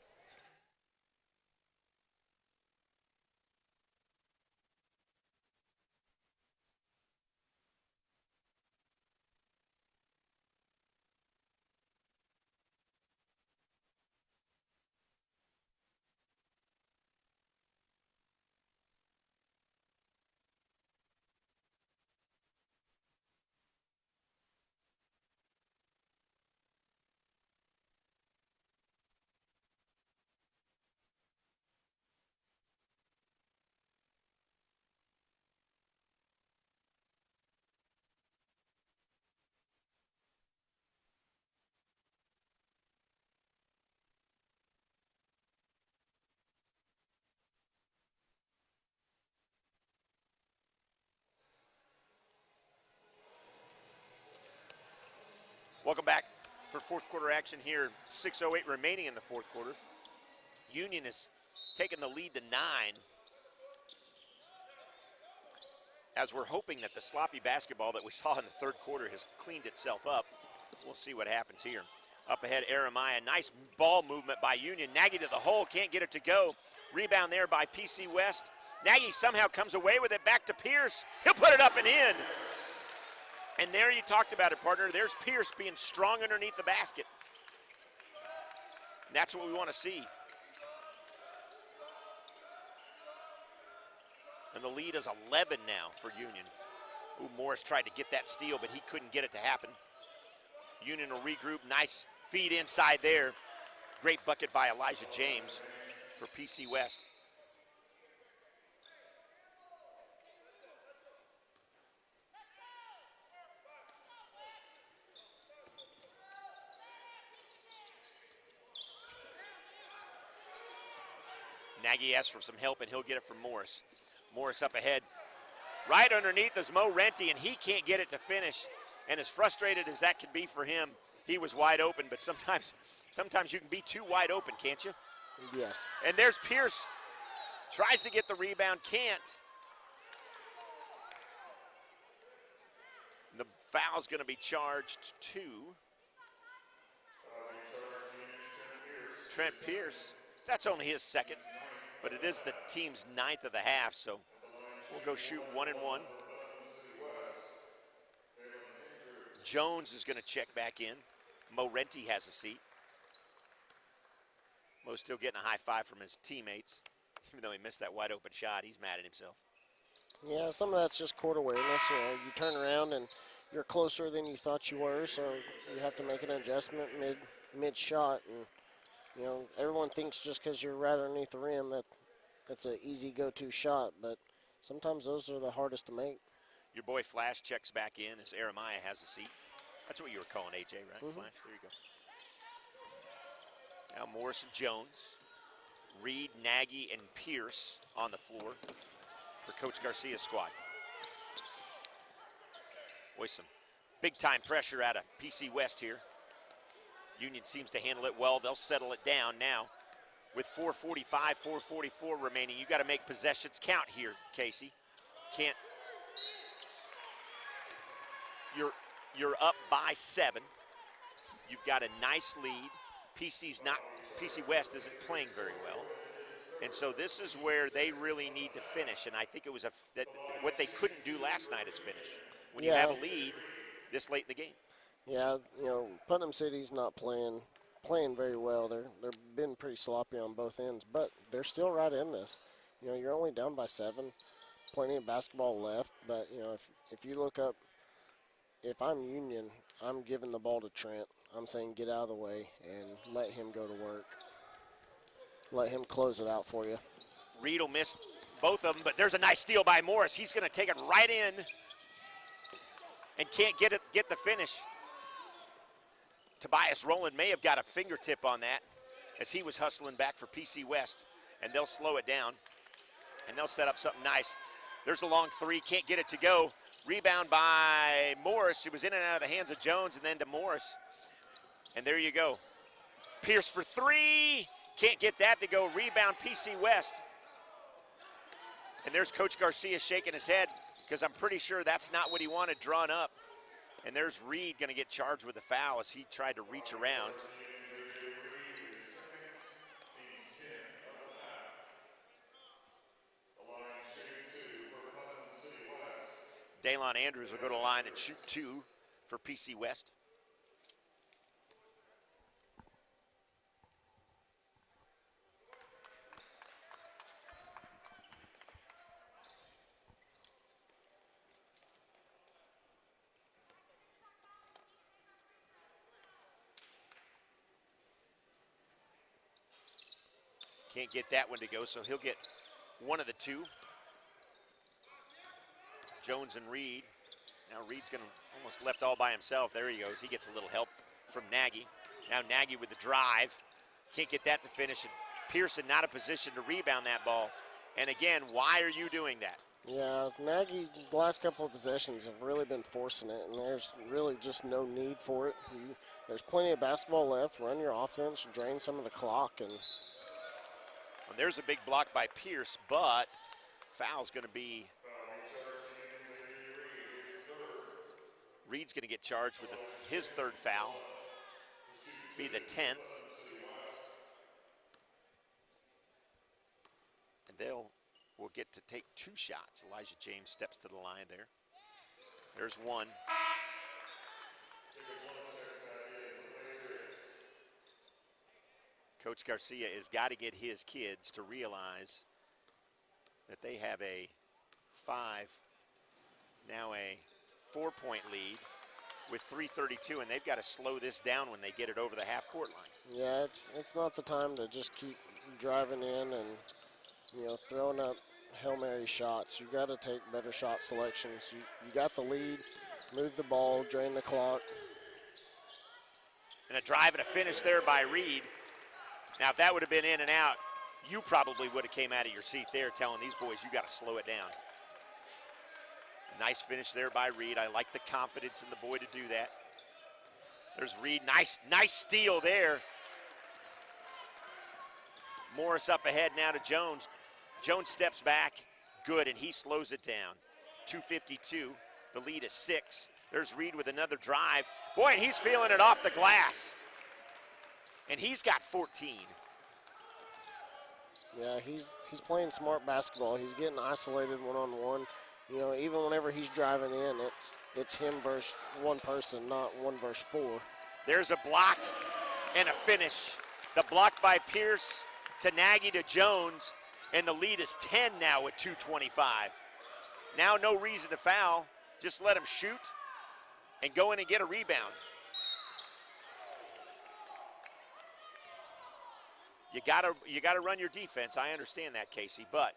Welcome back for fourth quarter action here. 6:08 remaining in the fourth quarter. Union has taken the lead to 9. As we're hoping that the sloppy basketball that we saw in the third quarter has cleaned itself up. We'll see what happens here. Up ahead, Jeremiah. Nice ball movement by Union. Nagy to the hole, can't get it to go. Rebound there by PC West. Nagy somehow comes away with it, back to Pierce. He'll put it up and in. And there you talked about it, partner. There's Pierce being strong underneath the basket. And that's what we want to see. And the lead is 11 now for Union. Ooh, Morris tried to get that steal, but he couldn't get it to happen. Union will regroup. Nice feed inside there. Great bucket by Elijah James for PC West. Nagy asks for some help, and he'll get it from Morris. Morris up ahead. Right underneath is Mo Renty, and he can't get it to finish. And as frustrated as that can be for him, he was wide open, but sometimes you can be too wide open, can't you? Yes. And there's Pierce. Tries to get the rebound, can't. And the foul's going to be charged to Trent Pierce. That's only his second. but it is the team's 9th of the half, so we'll go shoot 1 and 1. Jones is going to check back in. Mo Renty has a seat. Mo's still getting a high five from his teammates. Even though he missed that wide open shot, he's mad at himself. Yeah, some of that's just court awareness. You turn around and you're closer than you thought you were, so you have to make an adjustment mid shot. And everyone thinks just because you're right underneath the rim that's an easy go-to shot, but sometimes those are the hardest to make. Your boy Flash checks back in as Jeremiah has a seat. That's what you were calling AJ, right? Mm-hmm. Flash, there you go. Now Morris and Jones, Reed, Nagy, and Pierce on the floor for Coach Garcia's squad. Boy, some big-time pressure out of PC West here. Union seems to handle it well. They'll settle it down now. With 4:45, 4:44 remaining, you got to make possessions count here, Casey. Can't. You're up by 7. You've got a nice lead. PC West isn't playing very well. And so this is where they really need to finish. And I think it was what they couldn't do last night is finish. When you have a lead this late in the game. Yeah, Putnam City's not playing very well. They've been pretty sloppy on both ends, but they're still right in this. You're only down by 7. Plenty of basketball left, but if you look up, if I'm Union, I'm giving the ball to Trent. I'm saying get out of the way and let him go to work. Let him close it out for you. Reed will miss both of them, but there's a nice steal by Morris. He's going to take it right in and can't get the finish. Tobias Rowland may have got a fingertip on that as he was hustling back for PC West, and they'll slow it down, and they'll set up something nice. There's a long 3, can't get it to go. Rebound by Morris. It was in and out of the hands of Jones and then to Morris. And there you go. Pierce for 3. Can't get that to go. Rebound PC West. And there's Coach Garcia shaking his head because I'm pretty sure that's not what he wanted drawn up. And there's Reed going to get charged with a foul as he tried to reach around. Daylon Andrews will go to the line and shoot 2 for PC West. Can't get that one to go, so he'll get one of the 2. Jones and Reed. Now Reed's going to almost left all by himself. There he goes. He gets a little help from Nagy. Now Nagy with the drive. Can't get that to finish. And Pearson not in position to rebound that ball. And again, why are you doing that? Yeah, Nagy, the last couple of possessions have really been forcing it, and there's really just no need for it. There's plenty of basketball left. Run your offense, drain some of the clock. And there's a big block by Pierce, but foul's going to be. Reed's going to get charged with his 3rd foul. Be the 10th. And will get to take 2 shots. Elijah James steps to the line there. There's one. Coach Garcia has got to get his kids to realize that they have a 4-point lead with 3:32, and they've got to slow this down when they get it over the half-court line. Yeah, it's not the time to just keep driving in and throwing up Hail Mary shots. You got to take better shot selections. You got the lead, move the ball, drain the clock. And a drive and a finish there by Reed. Now, if that would have been in and out, you probably would have came out of your seat there telling these boys you got to slow it down. Nice finish there by Reed. I like the confidence in the boy to do that. There's Reed. Nice steal there. Morris up ahead now to Jones. Jones steps back. Good, and he slows it down. 2:52. The lead is 6. There's Reed with another drive. Boy, and he's feeling it off the glass. And he's got 14. Yeah, he's playing smart basketball. He's getting isolated one-on-one. You know, even whenever he's driving in, it's him versus one person, not one versus four. There's a block and a finish. The block by Pierce to Nagy to Jones, and the lead is 10 now with 2:25. Now no reason to foul. Just let him shoot and go in and get a rebound. You gotta run your defense. I understand that, Casey, but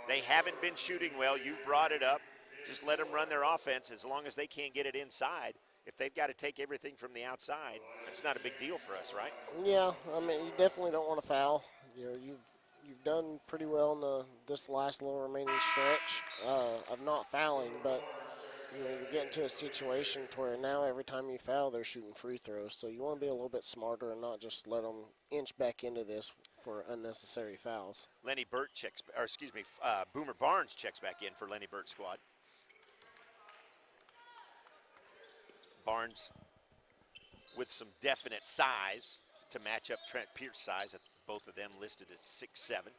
they haven't been shooting well. You've brought it up. Just let them run their offense as long as they can't get it inside. If they've got to take everything from the outside, it's not a big deal for us, right? Yeah, I mean, you definitely don't want to foul. You know, you've done pretty well in this last little remaining stretch of not fouling, but you know, you're getting to a situation to where now every time you foul, they're shooting free throws. So you want to be a little bit smarter and not just let them inch back into this for unnecessary fouls. Boomer Barnes checks back in for Lenny Burt's squad. Barnes with some definite size to match up Trent Pierce's size, both of them listed at 6'7".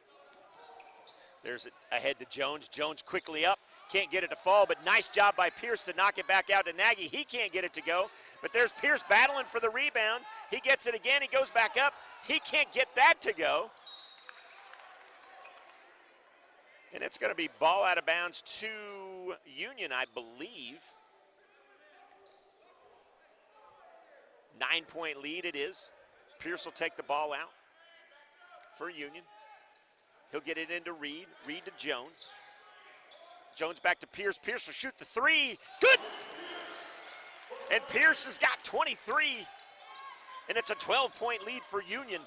There's it ahead to Jones. Jones quickly up, can't get it to fall, but nice job by Pierce to knock it back out to Nagy. He can't get it to go, but there's Pierce battling for the rebound. He gets it again, he goes back up. He can't get that to go. And it's gonna be ball out of bounds to Union, I believe. 9-point lead it is. Pierce will take the ball out for Union. He'll get it into Reed. Reed to Jones. Jones back to Pierce. Pierce will shoot the three. Good! And Pierce has got 23. And it's a 12-point lead for Union.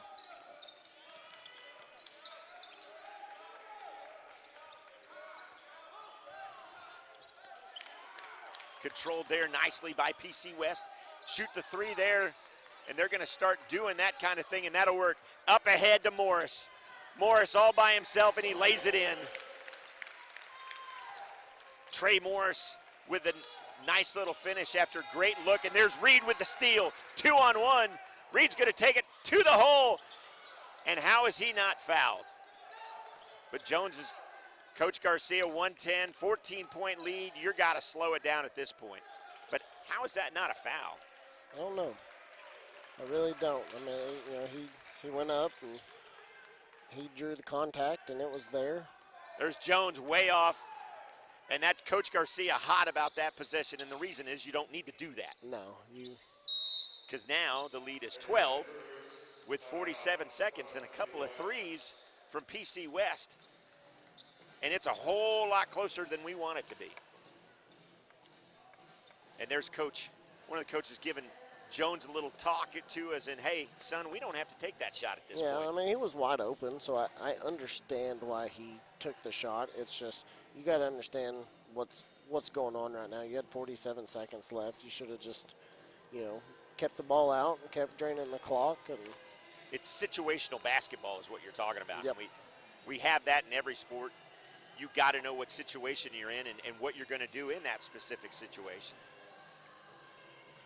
Controlled there nicely by PC West. Shoot the three there, and they're going to start doing that kind of thing, and that'll work. Up ahead to Morris. Morris all by himself, and he lays it in. Trey Morris with a nice little finish after a great look, and there's Reed with the steal. 2-on-1. Reed's going to take it to the hole, and how is he not fouled? But Jones is, Coach Garcia, 110, 14-point lead. You've got to slow it down at this point. But how is that not a foul? I don't know. I really don't. I mean, you know, he went up and he drew the contact, and it was there. There's Jones way off, and that Coach Garcia hot about that possession, and the reason is you don't need to do that. No, because now the lead is 12 with 47 seconds and a couple of threes from PC West, and it's a whole lot closer than we want it to be. And there's one of the coaches giving Jones a little talk to, as in, hey, son, we don't have to take that shot at this point. Yeah, I mean, he was wide open, so I understand why he took the shot. It's just you got to understand what's going on right now. You had 47 seconds left. You should have just, you know, kept the ball out and kept draining the clock. And it's situational basketball is what you're talking about. Yep. We have that in every sport. You got to know what situation you're in and what you're going to do in that specific situation.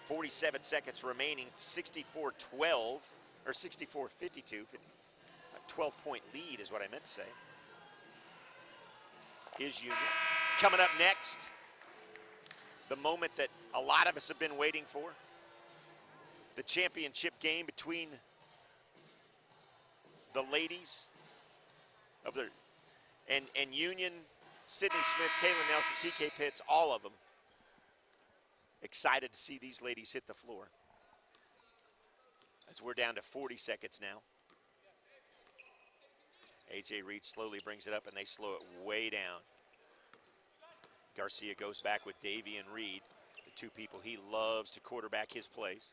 47 seconds remaining, 64-12, or 64-52, 12-point lead is what I meant to say. Is Union. Coming up next, the moment that a lot of us have been waiting for, the championship game between the ladies of the, and Union, Sydney Smith, Kaylin Nelson, TK Pitts, all of them. Excited to see these ladies hit the floor. As we're down to 40 seconds now. A.J. Reed slowly brings it up, and they slow it way down. Garcia goes back with Davey and Reed, the two people he loves to quarterback his plays.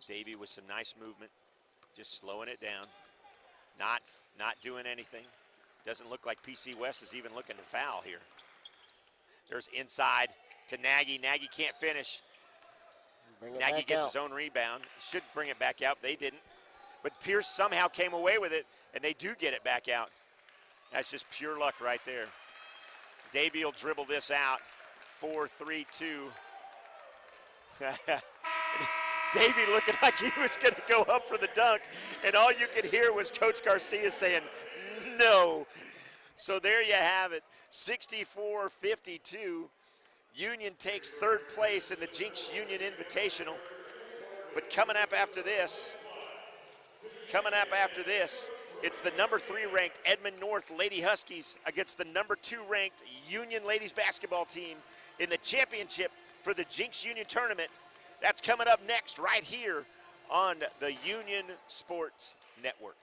Davey with some nice movement, just slowing it down. Not doing anything. Doesn't look like PC West is even looking to foul here. There's inside to Nagy. Nagy can't finish. Nagy gets his own rebound. Should bring it back out. They didn't. But Pierce somehow came away with it, and they do get it back out. That's just pure luck right there. Davey will dribble this out. 4-3-2. Davey looking like he was going to go up for the dunk, and all you could hear was Coach Garcia saying, no. So there you have it, 64-52. Union takes third place in the Jenks Union Invitational. But coming up after this, it's the number 3 ranked Edmond North Lady Huskies against the number 2 ranked Union Ladies basketball team in the championship for the Jenks Union Tournament. That's coming up next right here on the Union Sports Network.